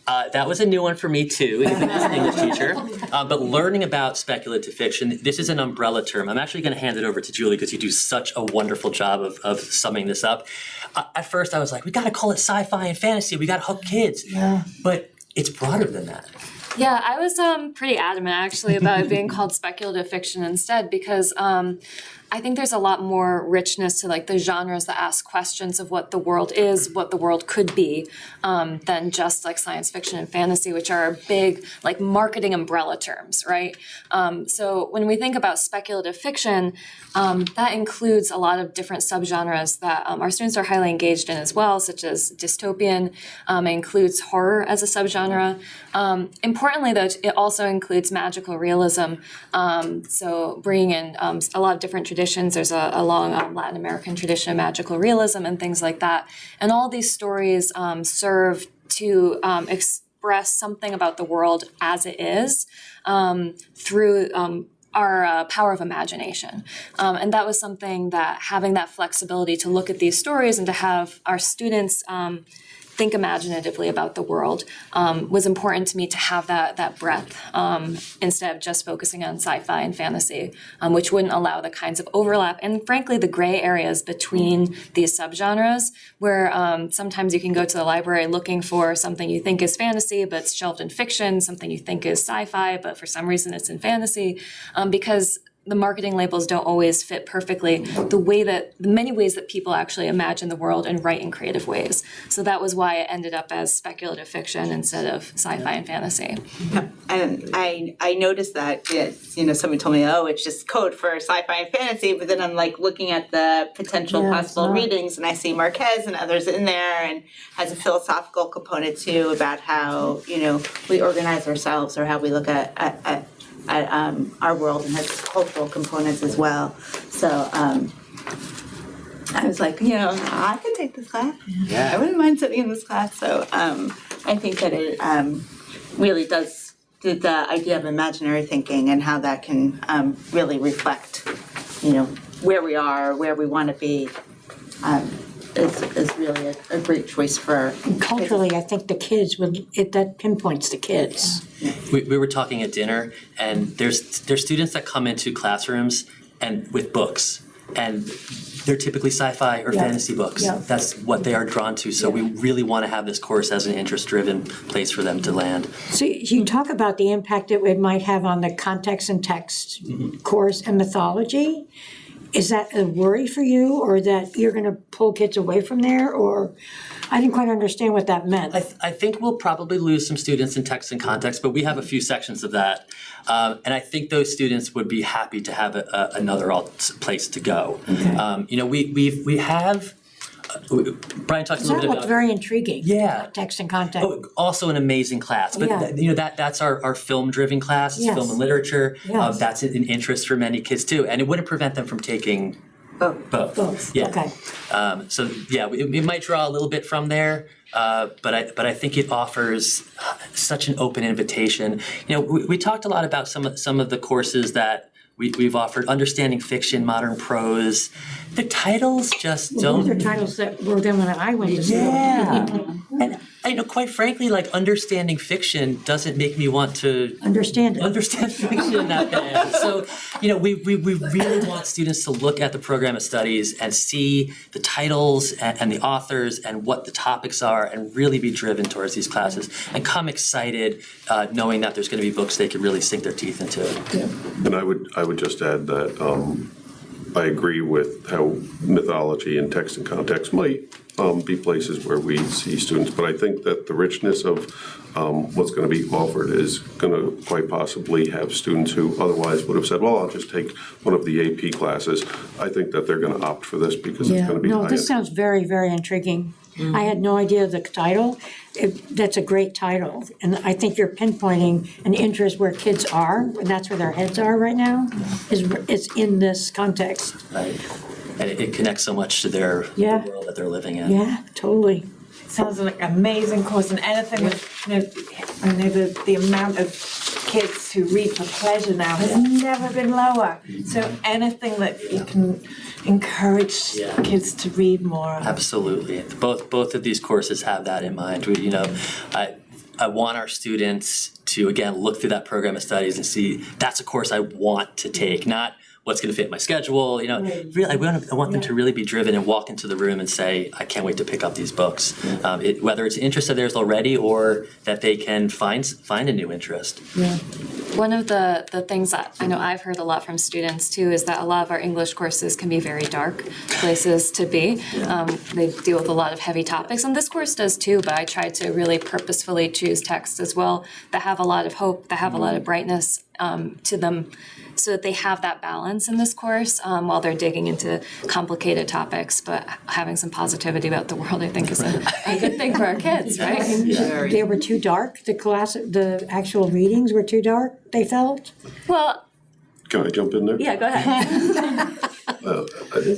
That was a new one for me too, even as an English teacher. But learning about speculative fiction, this is an umbrella term. I'm actually going to hand it over to Julie because you do such a wonderful job of summing this up. At first I was like, we got to call it sci-fi and fantasy. We got to hook kids. Yeah. But it's broader than that. Yeah, I was pretty adamant actually about it being called speculative fiction instead because I think there's a lot more richness to like the genres that ask questions of what the world is, what the world could be, than just like science fiction and fantasy, which are big like marketing umbrella terms, right? So when we think about speculative fiction, that includes a lot of different subgenres that our students are highly engaged in as well, such as dystopian. It includes horror as a subgenre. Importantly, though, it also includes magical realism. So bringing in a lot of different traditions. There's a long Latin American tradition of magical realism and things like that. And all these stories serve to express something about the world as it is through our power of imagination. And that was something that having that flexibility to look at these stories and to have our students think imaginatively about the world was important to me to have that breadth instead of just focusing on sci-fi and fantasy, which wouldn't allow the kinds of overlap and frankly the gray areas between these subgenres where sometimes you can go to the library looking for something you think is fantasy but it's shelved in fiction, something you think is sci-fi but for some reason it's in fantasy because the marketing labels don't always fit perfectly the many ways that people actually imagine the world and write in creative ways. So that was why it ended up as speculative fiction instead of sci-fi and fantasy. And I noticed that, somebody told me, oh, it's just code for sci-fi and fantasy, but then I'm like looking at the potential possible readings and I see Marquez and others in there and has a philosophical component too about how, we organize ourselves or how we look at our world and has cultural components as well. So I was like, I could take this class. Yeah. I wouldn't mind sitting in this class. So I think that it really does the idea of imaginary thinking and how that can really reflect, where we are, where we want to be. Is really a great choice for Culturally, I think the kids that pinpoints the kids. We were talking at dinner, and there's students that come into classrooms and with books, and they're typically sci-fi or fantasy books. Yeah. That's what they are drawn to. So we really want to have this course as an interest-driven place for them to land. So you talk about the impact it might have on the context and text course and mythology. Is that a worry for you, or that you're going to pull kids away from there, or I didn't quite understand what that meant. I think we'll probably lose some students in text and context, but we have a few sections of that. And I think those students would be happy to have another place to go. Okay. We have, Brian talked a little bit about. That very intriguing. Yeah. Text and context. Oh, also an amazing class, but that's our film-driven class, it's film and literature. Yes. That's an interest for many kids too, and it wouldn't prevent them from taking both. Yeah. Okay. So yeah, we might draw a little bit from there, but I think it offers such an open invitation. We talked a lot about some of the courses that we've offered, understanding fiction, modern prose. The titles just don't. Those are titles that were there when I went to school. Yeah, and quite frankly, like understanding fiction doesn't make me want to understand fiction that bad. So, we really want students to look at the program of studies and see the titles and the authors and what the topics are, and really be driven towards these classes and come excited, knowing that there's going to be books they can really sink their teeth into. Yeah. And I would just add that I agree with how mythology and text and context might be places where we see students, but I think that the richness of what's going to be offered is going to quite possibly have students who otherwise would have said, well, I'll just take one of the AP classes. I think that they're going to opt for this because it's going to be high. This sounds very, very intriguing. I had no idea the title. That's a great title. And I think you're pinpointing an interest where kids are, and that's where their heads are right now, is in this context. Right. And it connects so much to the world that they're living in. Yeah, totally. Sounds like an amazing course, and anything with, the amount of kids who read for pleasure now has never been lower. So anything that you can encourage kids to read more. Absolutely. Both of these courses have that in mind. I want our students to, again, look through that program of studies and see that's a course I want to take, not what's going to fit my schedule. You know, really, I want them to really be driven and walk into the room and say, I can't wait to pick up these books. Whether it's an interest of theirs already or that they can find a new interest. Yeah. One of the things that I know I've heard a lot from students too is that a lot of our English courses can be very dark places to be. They deal with a lot of heavy topics, and this course does too, but I try to really purposefully choose texts as well that have a lot of hope, that have a lot of brightness to them, so that they have that balance in this course while they're digging into complicated topics, but having some positivity about the world, I think, is a good thing for our kids, right? They were too dark, the actual readings were too dark, they felt? Well, Can I jump in there? yeah, go ahead.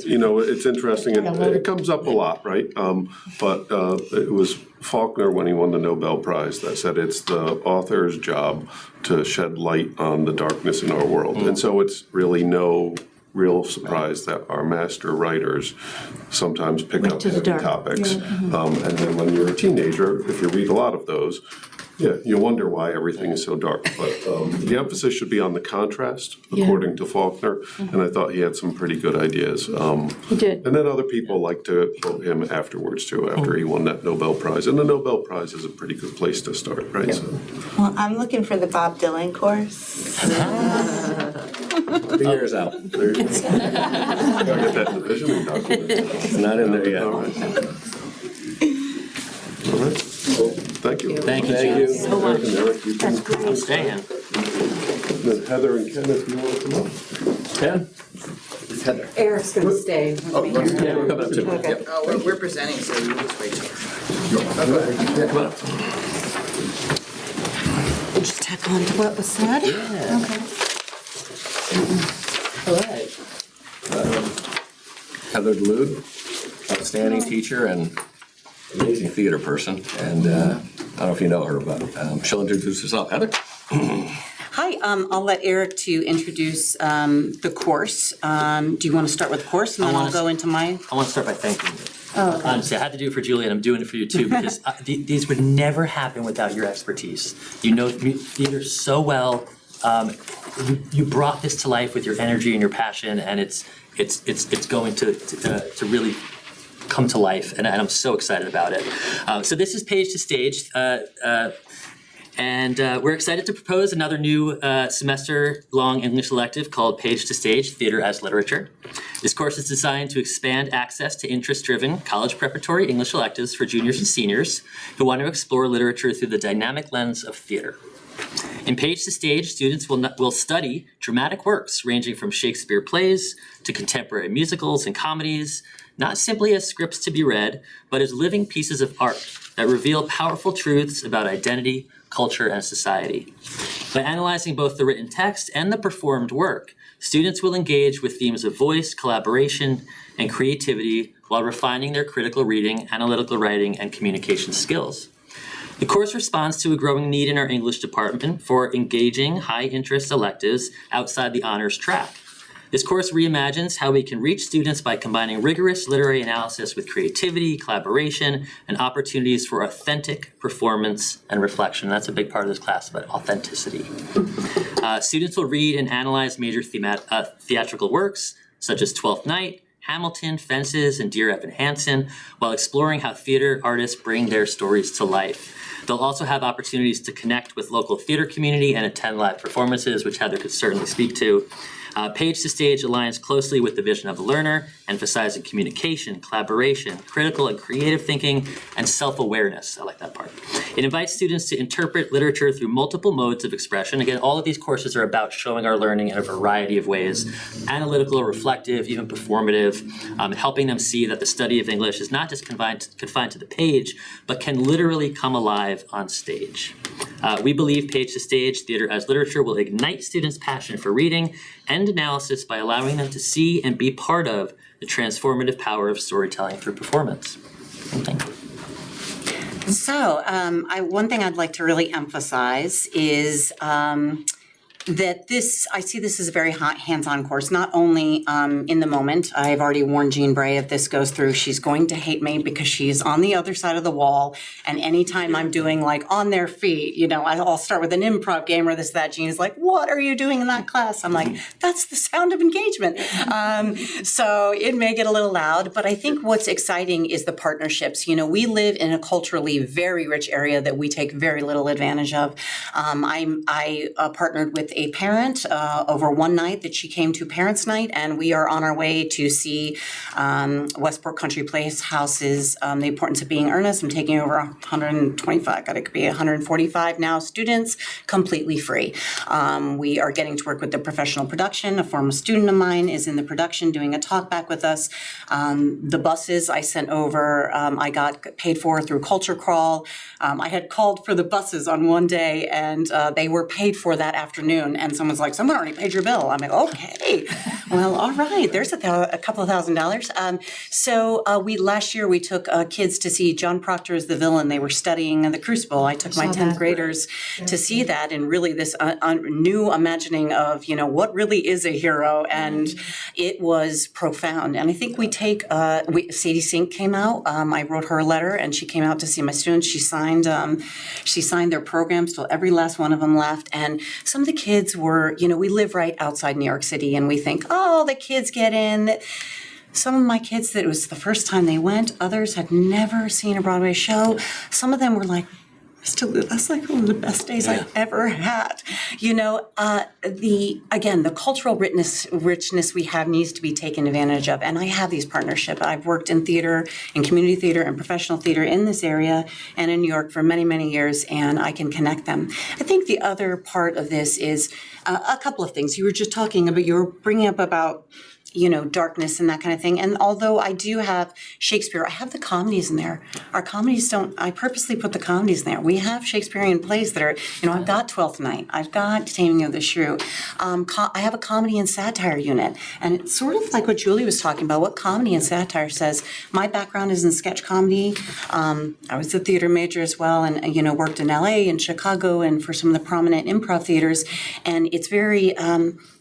You know, it's interesting, it comes up a lot, right? But it was Faulkner, when he won the Nobel Prize, that said it's the author's job to shed light on the darkness in our world. And so it's really no real surprise that our master writers sometimes pick up heavy topics. And then when you're a teenager, if you read a lot of those, yeah, you wonder why everything is so dark. But the emphasis should be on the contrast, according to Faulkner, and I thought he had some pretty good ideas. He did. And then other people like to quote him afterwards, too, after he won that Nobel Prize. And the Nobel Prize is a pretty good place to start, right? So. Well, I'm looking for the Bob Dylan course. 2 years out. There you go. Gotta get that division document. It's not in there yet. All right. All right. Well, thank you. Thank you. Thank you. So much. Eric, you can- I'm staying. Then Heather and Ken, if you want to come up. Ken? Heather. Eric's gonna stay. Yeah, we're coming up too. Okay. Yep. Oh, we're presenting, so you just wait. Yeah, come on up. Just tack on to what was said? Yeah. Okay. All right. Heather DeLude, outstanding teacher and amazing theater person. And I don't know if you know her, but she'll introduce herself. Heather? Hi, I'll let Eric to introduce the course. Do you want to start with the course and then I'll go into my? I want to start by thanking you. Honestly, I had to do it for Julie, and I'm doing it for you too, because these would never happen without your expertise. You know theater so well. You brought this to life with your energy and your passion, and it's going to really come to life, and I'm so excited about it. So this is Page to Stage. And we're excited to propose another new semester-long English elective called Page to Stage, Theater as Literature. This course is designed to expand access to interest-driven college preparatory English electives for juniors and seniors who want to explore literature through the dynamic lens of theater. In Page to Stage, students will study dramatic works ranging from Shakespeare plays to contemporary musicals and comedies, not simply as scripts to be read, but as living pieces of art that reveal powerful truths about identity, culture, and society. By analyzing both the written text and the performed work, students will engage with themes of voice, collaboration, and creativity while refining their critical reading, analytical writing, and communication skills. The course responds to a growing need in our English department for engaging high-interest electives outside the honors track. This course reimagines how we can reach students by combining rigorous literary analysis with creativity, collaboration, and opportunities for authentic performance and reflection. That's a big part of this class, about authenticity. Students will read and analyze major theatrical works, such as Twelfth Night, Hamilton, Fences, and Dear Evan Hansen, while exploring how theater artists bring their stories to life. They'll also have opportunities to connect with local theater community and attend live performances, which Heather could certainly speak to. Page to Stage aligns closely with the vision of the learner, emphasizing communication, collaboration, critical and creative thinking, and self-awareness. I like that part. It invites students to interpret literature through multiple modes of expression. Again, all of these courses are about showing our learning in a variety of ways, analytical, reflective, even performative, helping them see that the study of English is not just confined to the page, but can literally come alive on stage. We believe Page to Stage, Theater as Literature will ignite students' passion for reading and analysis by allowing them to see and be part of the transformative power of storytelling through performance. Thank you. So, one thing I'd like to really emphasize is that I see this as a very hands-on course, not only in the moment. I've already warned Jean Bray if this goes through, she's going to hate me because she's on the other side of the wall. And anytime I'm doing like on their feet, I'll start with an improv game or this, that. Jean is like, what are you doing in that class? I'm like, that's the sound of engagement. So it may get a little loud, but I think what's exciting is the partnerships. We live in a culturally very rich area that we take very little advantage of. I partnered with a parent over one night that she came to Parents' Night, and we are on our way to see Westport Country Playhouse's The Importance of Being Earnest. I'm taking over 125, it could be 145 now students, completely free. We are getting to work with the professional production. A former student of mine is in the production doing a talk back with us. The buses I sent over, I got paid for through Culture Crawl. I had called for the buses on one day, and they were paid for that afternoon. And someone's like, someone already paid your bill. I'm like, okay, well, all right, there's a couple of $1,000s. So last year we took kids to see John Proctor's The Villain. They were studying The Crucible. I took my 10th graders to see that, and really this new imagining of, what really is a hero. And it was profound. And I think we take, Sadie Sink came out. I wrote her a letter, and she came out to see my students. She signed their programs till every last one of them left. And some of the kids were, we live right outside New York City, and we think, oh, the kids get in. Some of my kids, that it was the first time they went. Others had never seen a Broadway show. Some of them were like, that's like one of the best days I've ever had. The cultural richness we have needs to be taken advantage of. And I have these partnerships. I've worked in theater, in community theater, and professional theater in this area and in New York for many, many years, and I can connect them. I think the other part of this is a couple of things. You were just talking about, you were bringing up about darkness and that kind of thing. And although I do have Shakespeare, I have the comedies in there. Our comedies I purposely put the comedies in there. We have Shakespearean plays that are, I've got Twelfth Night, I've got Taming of the Shrew. I have a comedy and satire unit. And it's sort of like what Julie was talking about, what comedy and satire says. My background is in sketch comedy. I was a theater major as well, and, worked in LA and Chicago and for some of the prominent improv theaters. And it's very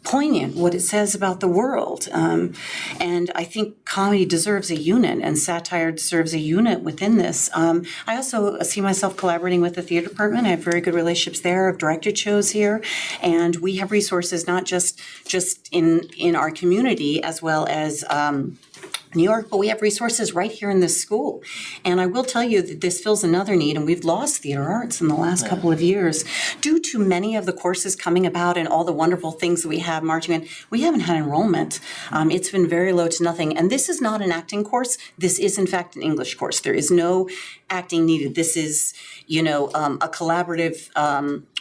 poignant what it says about the world. And I think comedy deserves a unit, and satire deserves a unit within this. I also see myself collaborating with the theater department. I have very good relationships there. I've directed shows here, and we have resources not just in our community as well as New York, but we have resources right here in this school. And I will tell you that this fills another need, and we've lost theater arts in the last couple of years due to many of the courses coming about and all the wonderful things that we have marching in. We haven't had enrollment. It's been very low to nothing. And this is not an acting course. This is, in fact, an English course. There is no acting needed. This is, a collaborative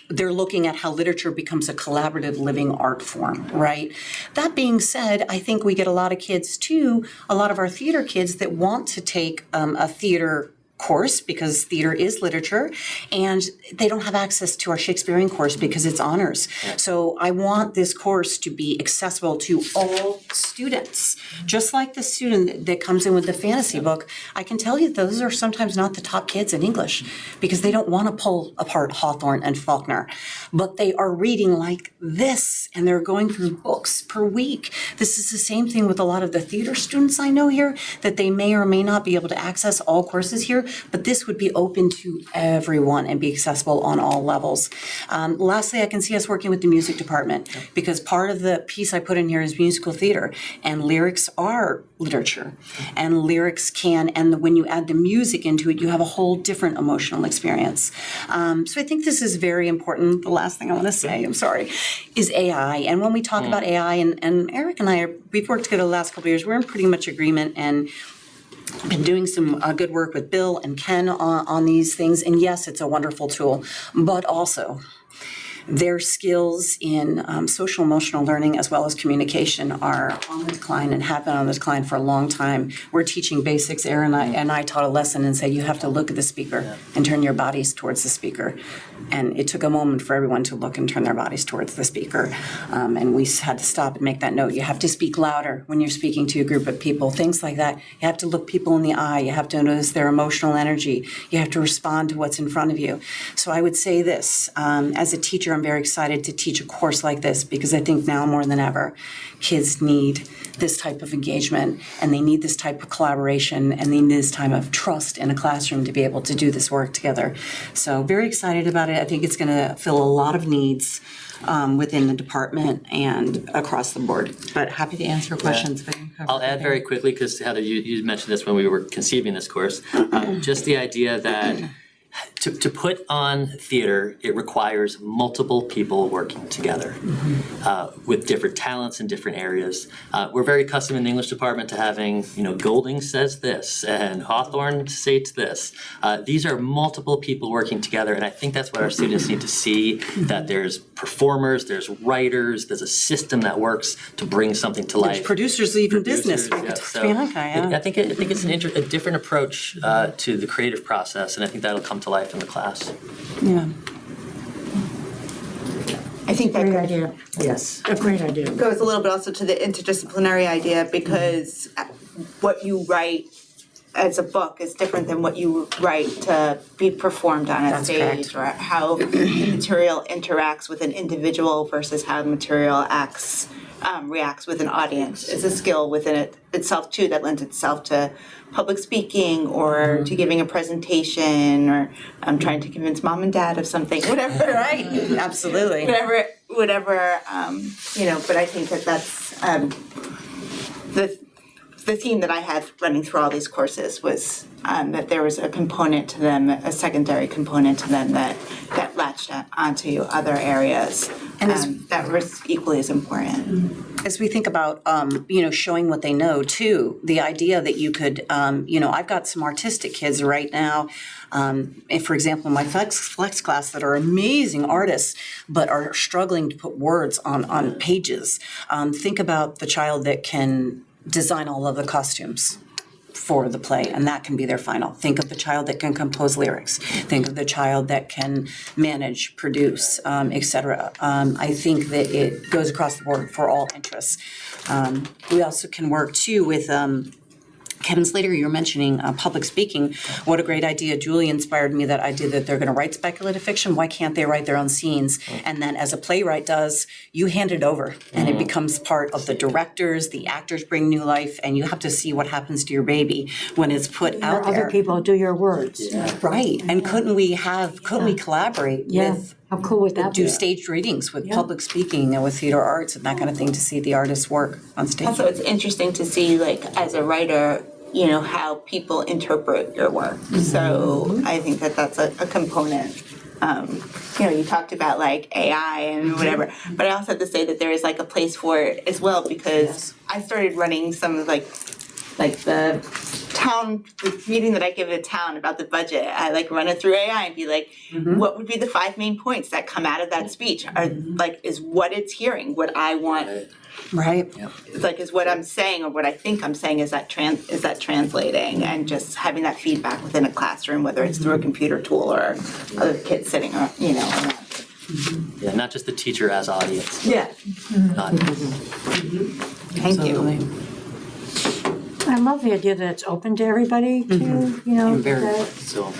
they're looking at how literature becomes a collaborative living art form, right? That being said, I think we get a lot of kids too, a lot of our theater kids that want to take a theater course because theater is literature, and they don't have access to our Shakespearean course because it's honors. So I want this course to be accessible to all students. Just like the student that comes in with the fantasy book, I can tell you those are sometimes not the top kids in English because they don't want to pull apart Hawthorne and Faulkner, but they are reading like this, and they're going through books per week. This is the same thing with a lot of the theater students I know here, that they may or may not be able to access all courses here, but this would be open to everyone and be accessible on all levels. Lastly, I can see us working with the music department because part of the piece I put in here is musical theater, and lyrics are literature, and lyrics and when you add the music into it, you have a whole different emotional experience. So I think this is very important. The last thing I want to say, I'm sorry, is AI. And when we talk about AI, and Eric and we've worked together the last couple of years, we're in pretty much agreement, and been doing some good work with Bill and Ken on these things. And yes, it's a wonderful tool, but also their skills in social emotional learning as well as communication are on the decline and have been on the decline for a long time. We're teaching basics. Aaron and I taught a lesson and said you have to look at the speaker and turn your bodies towards the speaker. And it took a moment for everyone to look and turn their bodies towards the speaker. And we had to stop and make that note. You have to speak louder when you're speaking to a group of people, things like that. You have to look people in the eye. You have to notice their emotional energy. You have to respond to what's in front of you. So I would say this, as a teacher, I'm very excited to teach a course like this because I think now more than ever, kids need this type of engagement and they need this type of collaboration and they need this time of trust in a classroom to be able to do this work together. So very excited about it. I think it's going to fill a lot of needs within the department and across the board. But happy to answer questions. I'll add very quickly, because Heather, you mentioned this when we were conceiving this course, just the idea that to put on theater, it requires multiple people working together with different talents in different areas. We're very accustomed in the English department to having, Golding says this and Hawthorne states this. These are multiple people working together, and I think that's what our students need to see, that there's performers, there's writers, there's a system that works to bring something to life. There's producers, even business. Yeah. So Bianca, yeah. I think it's a different approach to the creative process, and I think that'll come to life in the class. Yeah. I think that Great idea. Yes. A great idea. goes a little bit also to the interdisciplinary idea, because what you write as a book is different than what you write to be performed on a That's stage, or how the material interacts with an individual versus how the material reacts with an audience. Is a skill within itself too that lends itself to public speaking or to giving a presentation, or trying to convince mom and dad of something, whatever, right? Absolutely. Whatever, but I think that's the theme that I had running through all these courses was that there was a component to them, a secondary component to them that latched onto other areas that was equally as important. As we think about, showing what they know too, the idea that you could, I've got some artistic kids right now, for example, in my flex class that are amazing artists, but are struggling to put words on pages. Think about the child that can design all of the costumes for the play, and that can be their final. Think of the child that can compose lyrics. Think of the child that can manage, produce, etc. I think that it goes across the board for all interests. We also can work too with Kevin Slater, you were mentioning public speaking. What a great idea. Julie inspired me that idea that they're going to write speculative fiction. Why can't they write their own scenes? And then as a playwright does, you hand it over and it becomes part of the directors, the actors bring new life, and you have to see what happens to your baby when it's put out there. Other people do your words. Right. And couldn't we collaborate with How cool would that be? do staged readings with public speaking and with theater arts and that kind of thing to see the artists work on stage. Also, it's interesting to see, as a writer, how people interpret your work. So I think that that's a component. You talked about AI and whatever, but I also have to say that there is a place for it as well, because I started running some of the meeting that I give at a town about the budget. I run it through AI and be what would be the 5 main points that come out of that speech? Is what it's hearing what I want? Right. It's is what I'm saying or what I think I'm saying, is that translating, and just having that feedback within a classroom, whether it's through a computer tool or other kids sitting around, around. Yeah, not just the teacher as audience. Yeah. Thank you. I love the idea that it's open to everybody too,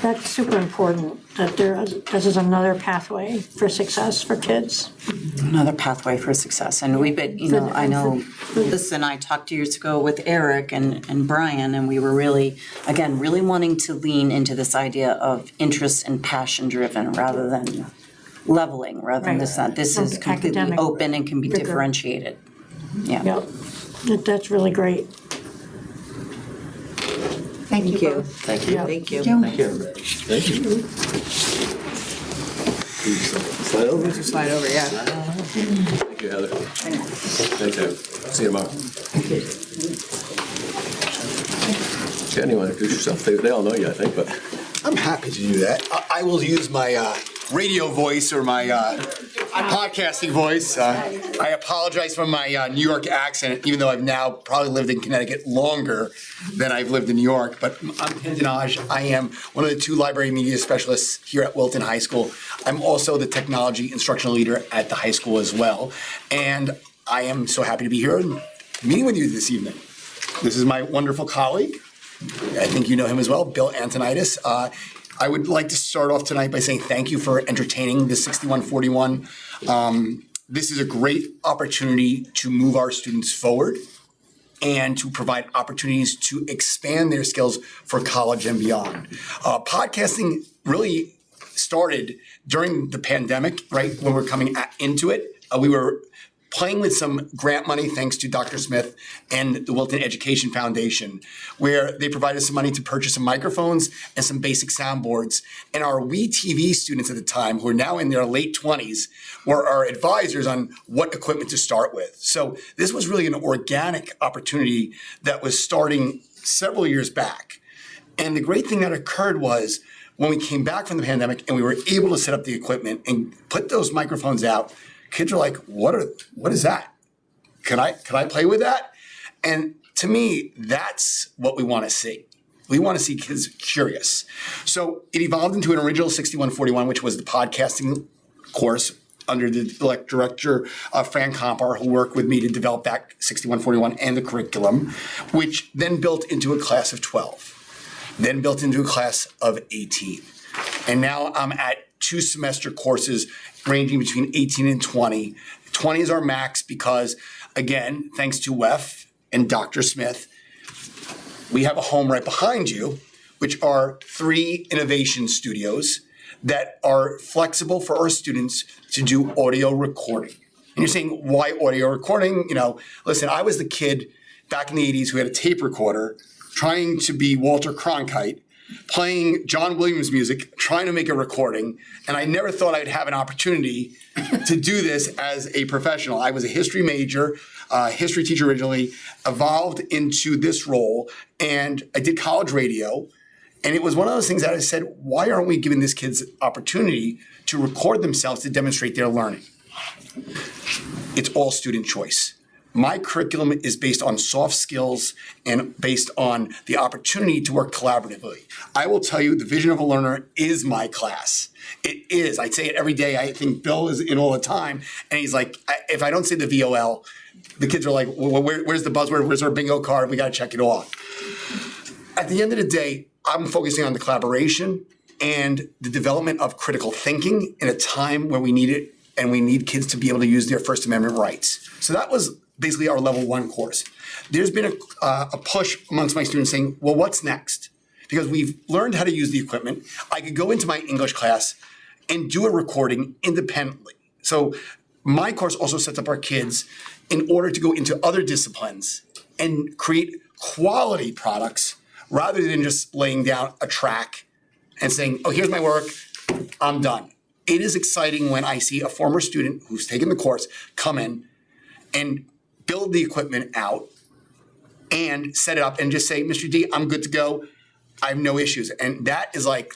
that's super important, that this is another pathway for success for kids. Another pathway for success. And we've been, I know Lisa and I talked 2 years ago with Eric and Brian, and we were really wanting to lean into this idea of interest and passion driven rather than leveling, rather than this, that. This is completely Academic open and can be rigor. differentiated. Yeah. Yep, that's really great. Thank you both. Thank you. Thank you. Thank you. Thank you. Slide over? Slide over, yeah. Thank you, Heather. Thank you. See you tomorrow. Jen, you want to introduce yourself? They all know you, I think, but. I'm happy to do that. I will use my radio voice or my podcasting voice. I apologize for my New York accent, even though I've now probably lived in Connecticut longer than I've lived in New York. But I'm Hindenaj. I am one of the 2 library media specialists here at Wilton High School. I'm also the technology instructional leader at the high school as well. And I am so happy to be here and meeting with you this evening. This is my wonderful colleague. I think you know him as well, Bill Antonitis. I would like to start off tonight by saying thank you for entertaining the 6141. This is a great opportunity to move our students forward and to provide opportunities to expand their skills for college and beyond. Podcasting really started during the pandemic, right, when we're coming into it. We were playing with some grant money thanks to Dr. Smith and the Wilton Education Foundation, where they provided some money to purchase some microphones and some basic soundboards. And our WeTV students at the time, who are now in their late 20s, were our advisors on what equipment to start with. So this was really an organic opportunity that was starting several years back. And the great thing that occurred was when we came back from the pandemic and we were able to set up the equipment and put those microphones out, kids are like, what is that? Can I play with that? And to me, that's what we want to see. We want to see kids curious. So it evolved into an original 6141, which was the podcasting course under the director Fran Kompar, who worked with me to develop that 6141 and the curriculum, which then built into a class of 12, then built into a class of 18. And now I'm at 2 semester courses ranging between 18 and 20. 20 is our max because, again, thanks to WEF and Dr. Smith, we have a home right behind you, which are 3 innovation studios that are flexible for our students to do audio recording. And you're saying, why audio recording? You know, listen, I was the kid back in the 80s who had a tape recorder trying to be Walter Cronkite, playing John Williams music, trying to make a recording, and I never thought I'd have an opportunity to do this as a professional. I was a history major, history teacher originally, evolved into this role, and I did college radio, and it was one of those things that I said, why aren't we giving these kids opportunity to record themselves to demonstrate their learning? It's all student choice. My curriculum is based on soft skills and based on the opportunity to work collaboratively. I will tell you, the Vision of a Learner is my class. It is. I say it every day. I think Bill is in all the time. And he's like, if I don't say the VOL, the kids are like, well, where's the buzzword? Where's our bingo card? We got to check it off. At the end of the day, I'm focusing on the collaboration and the development of critical thinking in a time where we need it and we need kids to be able to use their First Amendment rights. So that was basically our level 1 course. There's been a push amongst my students saying, well, what's next? Because we've learned how to use the equipment. I could go into my English class and do a recording independently. So my course also sets up our kids in order to go into other disciplines and create quality products rather than just laying down a track and saying, oh, here's my work, I'm done. It is exciting when I see a former student who's taken the course come in and build the equipment out and set it up and just say, Mr. D, I'm good to go. I have no issues. And that is like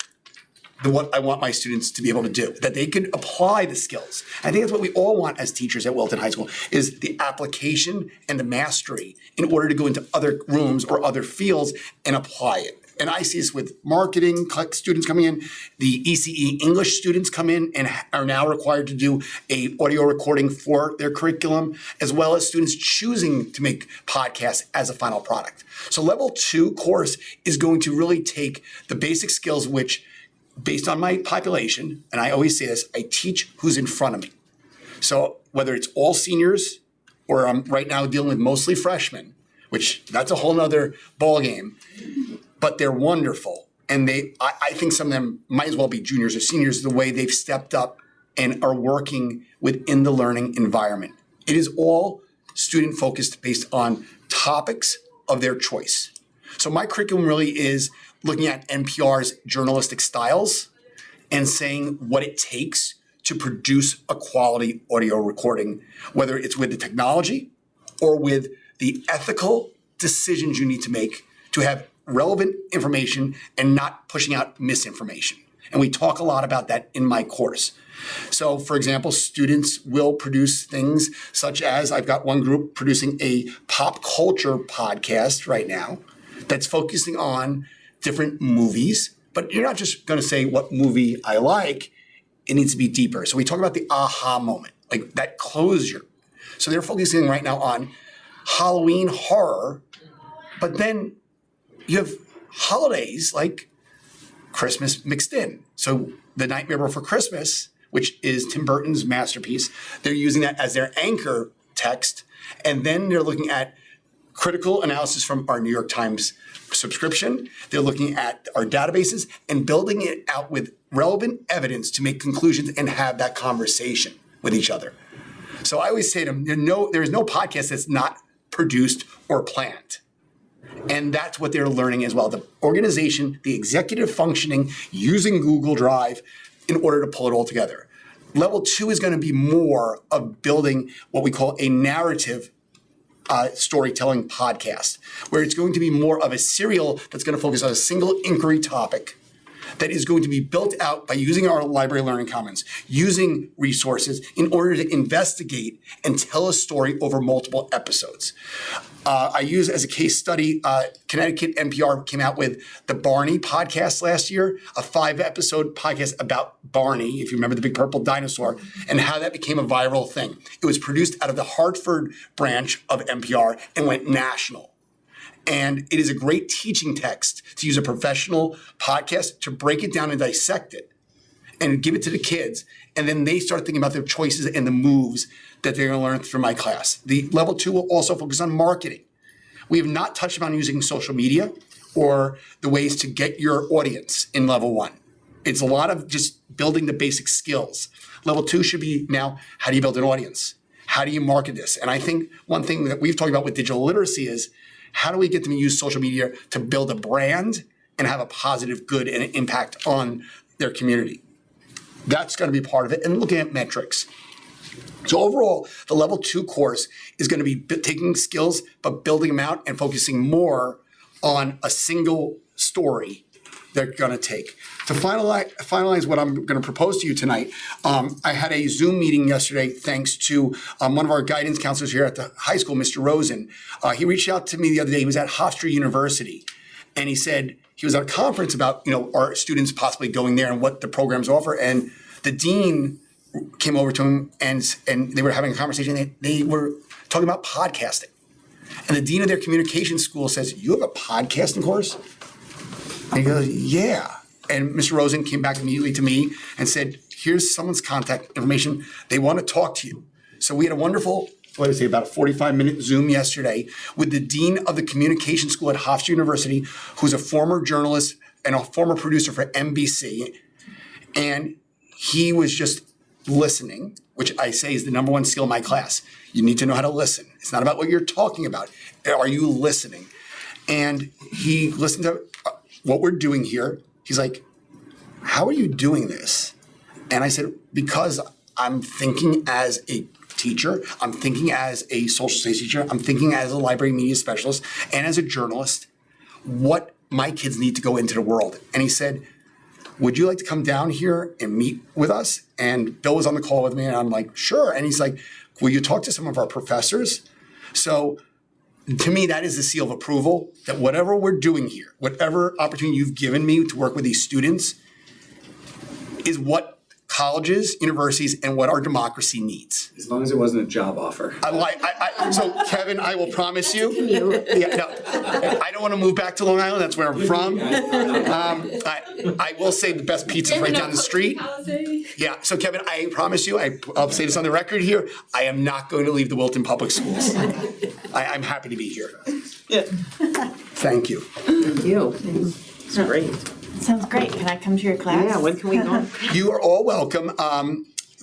what I want my students to be able to do, that they can apply the skills. I think that's what we all want as teachers at Wilton High School, is the application and the mastery in order to go into other rooms or other fields and apply it. And I see this with marketing students coming in. The ECE English students come in and are now required to do a audio recording for their curriculum, as well as students choosing to make podcasts as a final product. So level 2 course is going to really take the basic skills, which based on my population, and I always say this, I teach who's in front of me. So whether it's all seniors or I'm right now dealing with mostly freshmen, which that's a whole nother ballgame, but they're wonderful. And I think some of them might as well be juniors or seniors, the way they've stepped up and are working within the learning environment. It is all student focused based on topics of their choice. So my curriculum really is looking at NPR's journalistic styles and saying what it takes to produce a quality audio recording, whether it's with the technology or with the ethical decisions you need to make to have relevant information and not pushing out misinformation. And we talk a lot about that in my course. So, for example, students will produce things such as, I've got one group producing a pop culture podcast right now that's focusing on different movies, but you're not just going to say what movie I like. It needs to be deeper. So we talk about the aha moment, like that closure. So they're focusing right now on Halloween horror, but then you have holidays like Christmas mixed in. So The Nightmare Before Christmas, which is Tim Burton's masterpiece, they're using that as their anchor text. And then they're looking at critical analysis from our New York Times subscription. They're looking at our databases and building it out with relevant evidence to make conclusions and have that conversation with each other. So I always say to them, there is no podcast that's not produced or planned. And that's what they're learning as well. The organization, the executive functioning, using Google Drive in order to pull it all together. Level 2 is going to be more of building what we call a narrative storytelling podcast, where it's going to be more of a serial that's going to focus on a single inquiry topic that is going to be built out by using our library learning commons, using resources in order to investigate and tell a story over multiple episodes. I use as a case study, Connecticut NPR came out with the Barney podcast last year, a 5-episode podcast about Barney, if you remember the big purple dinosaur, and how that became a viral thing. It was produced out of the Hartford branch of NPR and went national. And it is a great teaching text to use a professional podcast to break it down and dissect it and give it to the kids. And then they start thinking about their choices and the moves that they're going to learn through my class. The level 2 will also focus on marketing. We have not touched on using social media or the ways to get your audience in level 1. It's a lot of just building the basic skills. Level 2 should be now, how do you build an audience? How do you market this? And I think one thing that we've talked about with digital literacy is, how do we get them to use social media to build a brand and have a positive, good impact on their community? That's going to be part of it. And looking at metrics. So overall, the level 2 course is going to be taking skills, but building them out and focusing more on a single story they're going to take. To finalize what I'm going to propose to you tonight, I had a Zoom meeting yesterday thanks to one of our guidance counselors here at the high school, Mr. Rosen. He reached out to me the other day. He was at Hofstra University, and he said he was at a conference about our students possibly going there and what the programs offer. And the dean came over to him, and they were having a conversation. They were talking about podcasting. And the dean of their communication school says, "You have a podcasting course?" And he goes, "Yeah." And Mr. Rosen came back immediately to me and said, "Here's someone's contact information. They want to talk to you." So we had a wonderful, about a 45-minute Zoom yesterday with the dean of the communication school at Hofstra University, who's a former journalist and a former producer for NBC. And he was just listening, which I say is the number one skill in my class. You need to know how to listen. It's not about what you're talking about. Are you listening? And he listened to what we're doing here. He's like, "How are you doing this?" And I said, "Because I'm thinking as a teacher, I'm thinking as a social studies teacher, I'm thinking as a library media specialist, and as a journalist, what my kids need to go into the world." And he said, "Would you like to come down here and meet with us?" And Bill was on the call with me, and I'm like, "Sure." And he's like, "Will you talk to some of our professors?" So to me, that is the seal of approval that whatever we're doing here, whatever opportunity you've given me to work with these students, is what colleges, universities, and what our democracy needs. As long as it wasn't a job offer. So Kevin, I will promise you. I don't want to move back to Long Island. That's where I'm from. I will say the best pizza's right down the street. Yeah. So Kevin, I promise you, I'll say this on the record here. I am not going to leave the Wilton Public Schools. I'm happy to be here. Yeah. Thank you. Thank you. It's great. Sounds great. Can I come to your class? Yeah, when can we go? You are all welcome.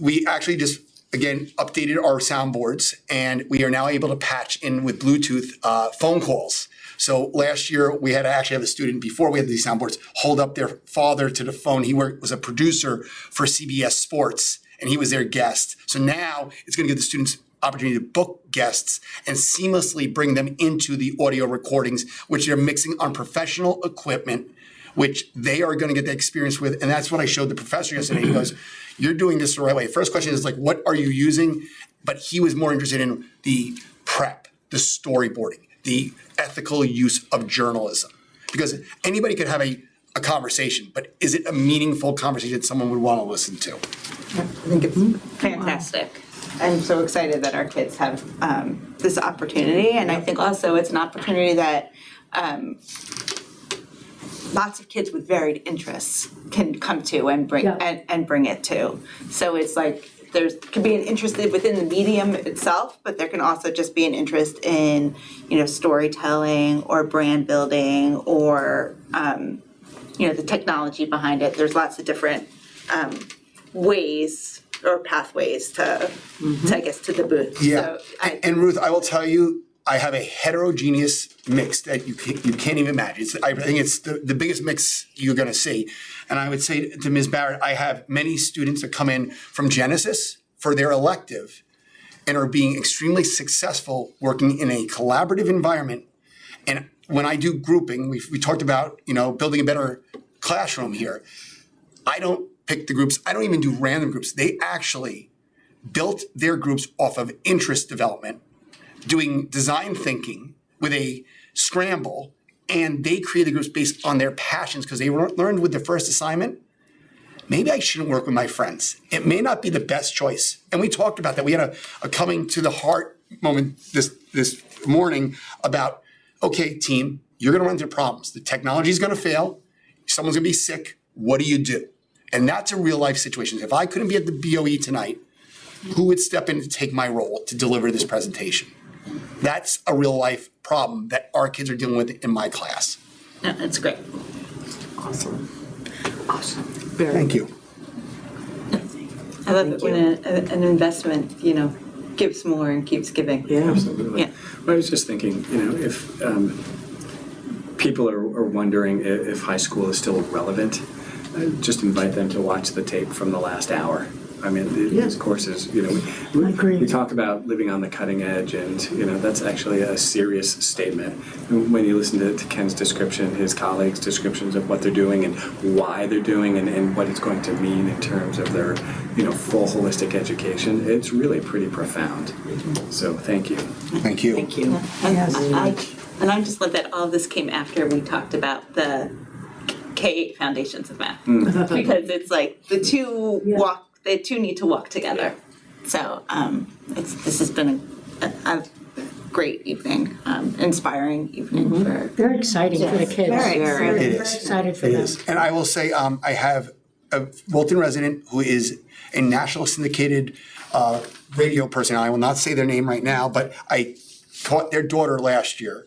We actually just, again, updated our soundboards, and we are now able to patch in with Bluetooth phone calls. So last year, we had to actually have a student, before we had these soundboards, hold up their father to the phone. He was a producer for CBS Sports, and he was their guest. So now it's going to give the students opportunity to book guests and seamlessly bring them into the audio recordings, which they're mixing on professional equipment, which they are going to get the experience with. And that's what I showed the professor yesterday. He goes, "You're doing this the right way." First question is like, what are you using? But he was more interested in the prep, the storyboarding, the ethical use of journalism. Because anybody could have a conversation, but is it a meaningful conversation that someone would want to listen to? I think it's fantastic. I'm so excited that our kids have this opportunity. And I think also it's an opportunity that lots of kids with varied interests can come to and bring and bring it to. So it's like there could be an interest within the medium itself, but there can also just be an interest in, storytelling or brand building or the technology behind it. There's lots of different ways or pathways to I guess to the booth. Yeah, So and Ruth, I will tell you, I have a heterogeneous mix that you can't even imagine. I think it's the biggest mix you're going to see. And I would say to Ms. Barrett, I have many students that come in from Genesis for their elective and are being extremely successful working in a collaborative environment. And when I do grouping, we talked about, building a better classroom here. I don't pick the groups. I don't even do random groups. They actually built their groups off of interest development, doing design thinking with a scramble, and they created groups based on their passions because they learned with the first assignment, maybe I shouldn't work with my friends. It may not be the best choice. And we talked about that. We had a coming to the heart moment this morning about, okay, team, you're going to run into problems. The technology is going to fail. Someone's going to be sick. What do you do? And that's a real life situation. If I couldn't be at the BOE tonight, who would step in to take my role to deliver this presentation? That's a real life problem that our kids are dealing with in my class. No, that's great. Awesome. Thank you. I love it when an investment, gives more and keeps giving. Yeah. Absolutely. Yeah. Well, I was just thinking, if people are wondering if high school is still relevant, just invite them to watch the tape from the last hour. I mean, these courses, we talk about living on the cutting edge, and that's actually a serious statement. When you listen to Ken's description, his colleagues' descriptions of what they're doing and why they're doing, and what it's going to mean in terms of their, full holistic education, it's really pretty profound. So thank you. Thank you. Thank you. And I just love that all of this came after we talked about the K-8 foundations of math, because it's like the two need to walk together. So this has been a great evening, inspiring evening for Very exciting for the kids. Very It is. Excited for It them. is. And I will say, I have a Wilton resident who is a national syndicated radio person. I will not say their name right now, but I taught their daughter last year.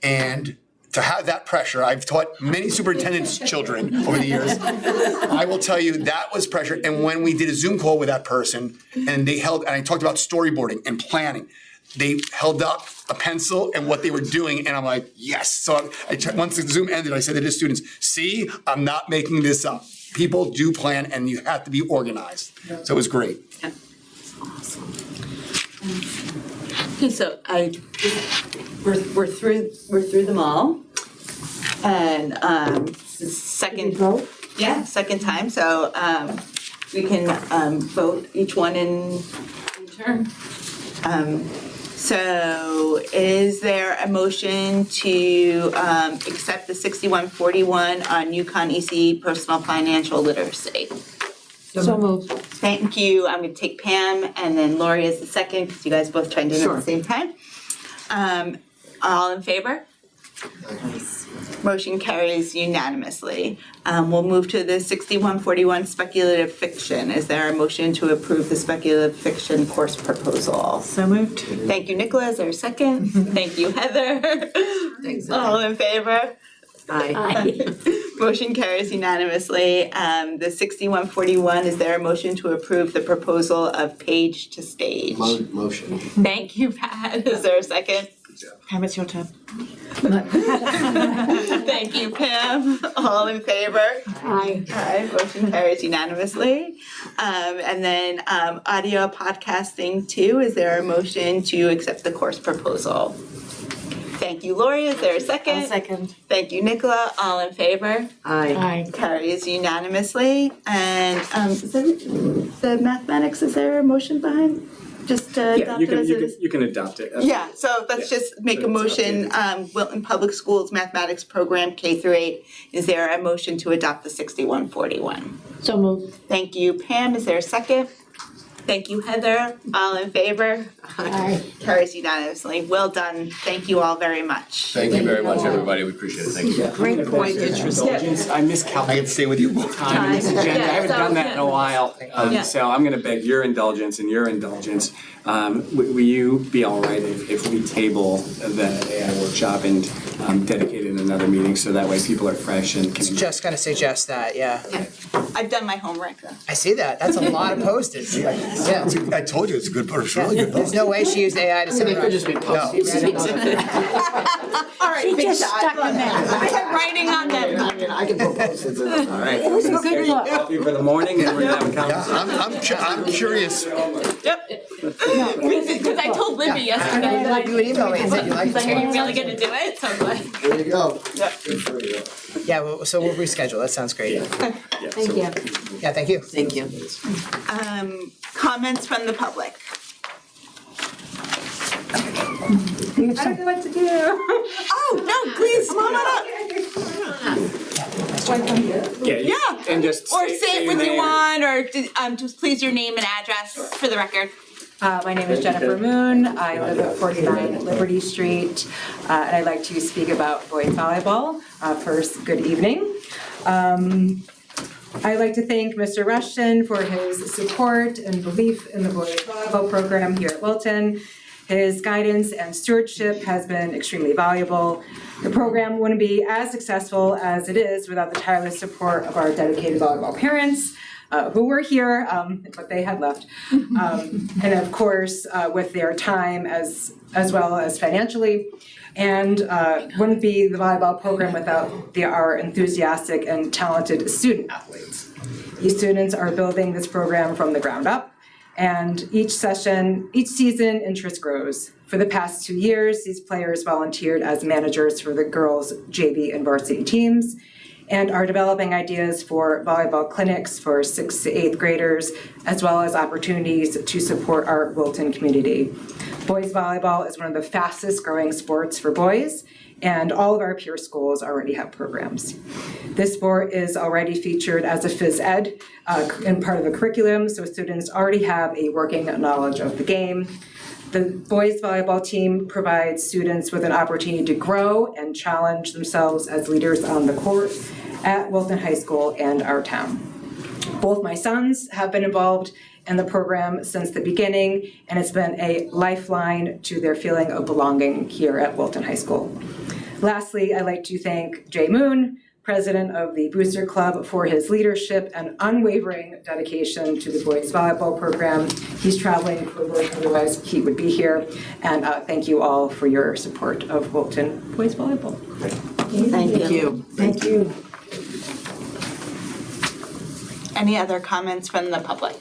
And to have that pressure, I've taught many superintendents' children over the years. I will tell you that was pressure. And when we did a Zoom call with that person, and I talked about storyboarding and planning, they held up a pencil and what they were doing, and I'm like, yes. So once the Zoom ended, I said to the students, see, I'm not making this up. People do plan, and you have to be organized. So it was great. Yeah. Awesome. Okay, so we're through them all, and second time. So we can vote each one in turn. So is there a motion to accept the 6141 on UConn EC personal financial literacy? So moved. Thank you. I'm going to take Pam, and then Lori is the second, because you guys both chimed in at the same time. All in favor? Motion carries unanimously. We'll move to the 6141 speculative fiction. Is there a motion to approve the speculative fiction course proposal? So moved. Thank you, Nicola. Is there a second? Thank you, Heather. All in favor? Aye. Motion carries unanimously. The 6141, is there a motion to approve the proposal of page to stage? Motion. Thank you, Pat. Is there a second? Pam, it's your turn. Thank you, Pam. All in favor? Aye. Aye. Motion carries unanimously. And then audio podcasting 2, is there a motion to accept the course proposal? Thank you, Lori. Is there a second? I'll second. Thank you, Nicola. All in favor? Aye. Aye. Carries unanimously. And is there, the mathematics, is there a motion behind? Just to Yeah, adopt you it can, as you it can, is? you can adopt it. Yeah, so let's just make a motion, Wilton Public Schools Mathematics Program K-8. Is there a motion to adopt the 6141? So moved. Thank you, Pam. Is there a second? Thank you, Heather. All in favor? Aye. Carries unanimously. Well done. Thank you all very much. Thank you very much, everybody. We appreciate it. Thank you. Great point. Indulgence, I miscalculated. I get to stay with you more. Time in this agenda. I haven't done that in a while. Yeah. So I'm going to beg your indulgence and your indulgence. Will you be all right if we table the AI workshop and dedicate it another meeting so that way people are fresh and can. Just gonna suggest that, yeah. I've done my homework though. I see that. That's a lot of Post-its. Yeah. I told you it's a good book, it's really good book. There's no way she used AI to summarize. could just be No. All right, She big just shot. stuck in there. I have writing on them. I mean, I can propose it. All right. It was a good book. Coffee for the morning and we're going to have a Yeah, conversation. I'm curious. Because I told Libby yesterday that You would email me and say you liked Like, are you it. really gonna do it? So I'm like, There you go. Yeah, so we'll reschedule. That sounds great. Thank you. Yeah, thank you. Thank you. comments from the public. I don't know what to do. Oh, no, please, come on up. Yeah. And just Or say say it your when you name. want, or just please your name and address for the record. My name is Jennifer Moon. I live at 49 Liberty Street, and I'd like to speak about boys volleyball. First, good evening. I'd like to thank Mr. Rushton for his support and belief in the boys volleyball program here at Wilton. His guidance and stewardship has been extremely valuable. The program wouldn't be as successful as it is without the tireless support of our dedicated volleyball parents, who were here, but they had left. And of course, with their time as well as financially. And wouldn't be the volleyball program without our enthusiastic and talented student athletes. These students are building this program from the ground up. And each season, interest grows. For the past 2 years, these players volunteered as managers for the girls' JV and varsity teams and are developing ideas for volleyball clinics for 6th to 8th graders, as well as opportunities to support our Wilton community. Boys volleyball is one of the fastest growing sports for boys, and all of our peer schools already have programs. This sport is already featured as a phys ed in part of the curriculum, so students already have a working knowledge of the game. The boys volleyball team provides students with an opportunity to grow and challenge themselves as leaders on the court at Wilton High School and our town. Both my sons have been involved in the program since the beginning, and it's been a lifeline to their feeling of belonging here at Wilton High School. Lastly, I'd like to thank Jay Moon, president of the Booster Club, for his leadership and unwavering dedication to the boys volleyball program. He's traveling for work, otherwise he would be here. And thank you all for your support of Wilton boys volleyball. Thank you. Thank you. Any other comments from the public?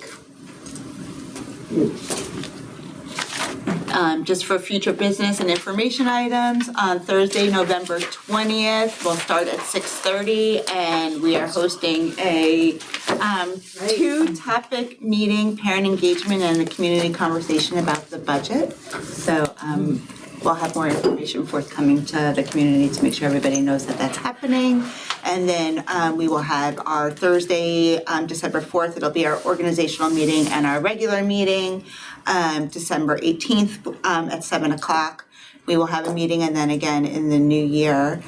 Just for future business and information items, on Thursday, November 20th, we'll start at 6:30, and we are hosting a two-topic meeting, parent engagement and a community conversation about the budget. So we'll have more information forthcoming to the community to make sure everybody knows that that's happening. And then we will have our Thursday, December 4th, it'll be our organizational meeting and our regular meeting. December 18th at 7 o'clock. We will have a meeting, and then again in the new year,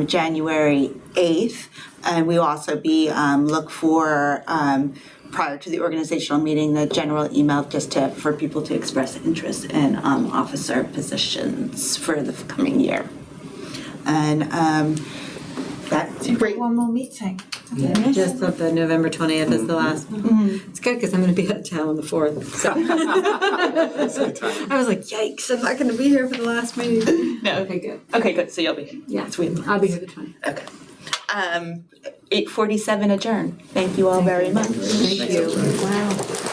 January 8th. And we will also be look for prior to the organizational meeting, the general email just for people to express interest in officer positions for the coming year. And that's great. One more meeting. Yeah, just that the November 20th is the last one. It's good because I'm going to be out of town on the 4th. So. I was like, yikes, I'm not going to be here for the last meeting. No. Okay, good. Okay, good. So you'll be here. Yeah, I'll be here the 20th. Okay. 8:47 adjourned. Thank you all very much. Thank you. Wow.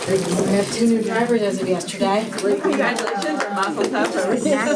We have 2 new drivers as of yesterday. Congratulations. Mazel tov. Yeah.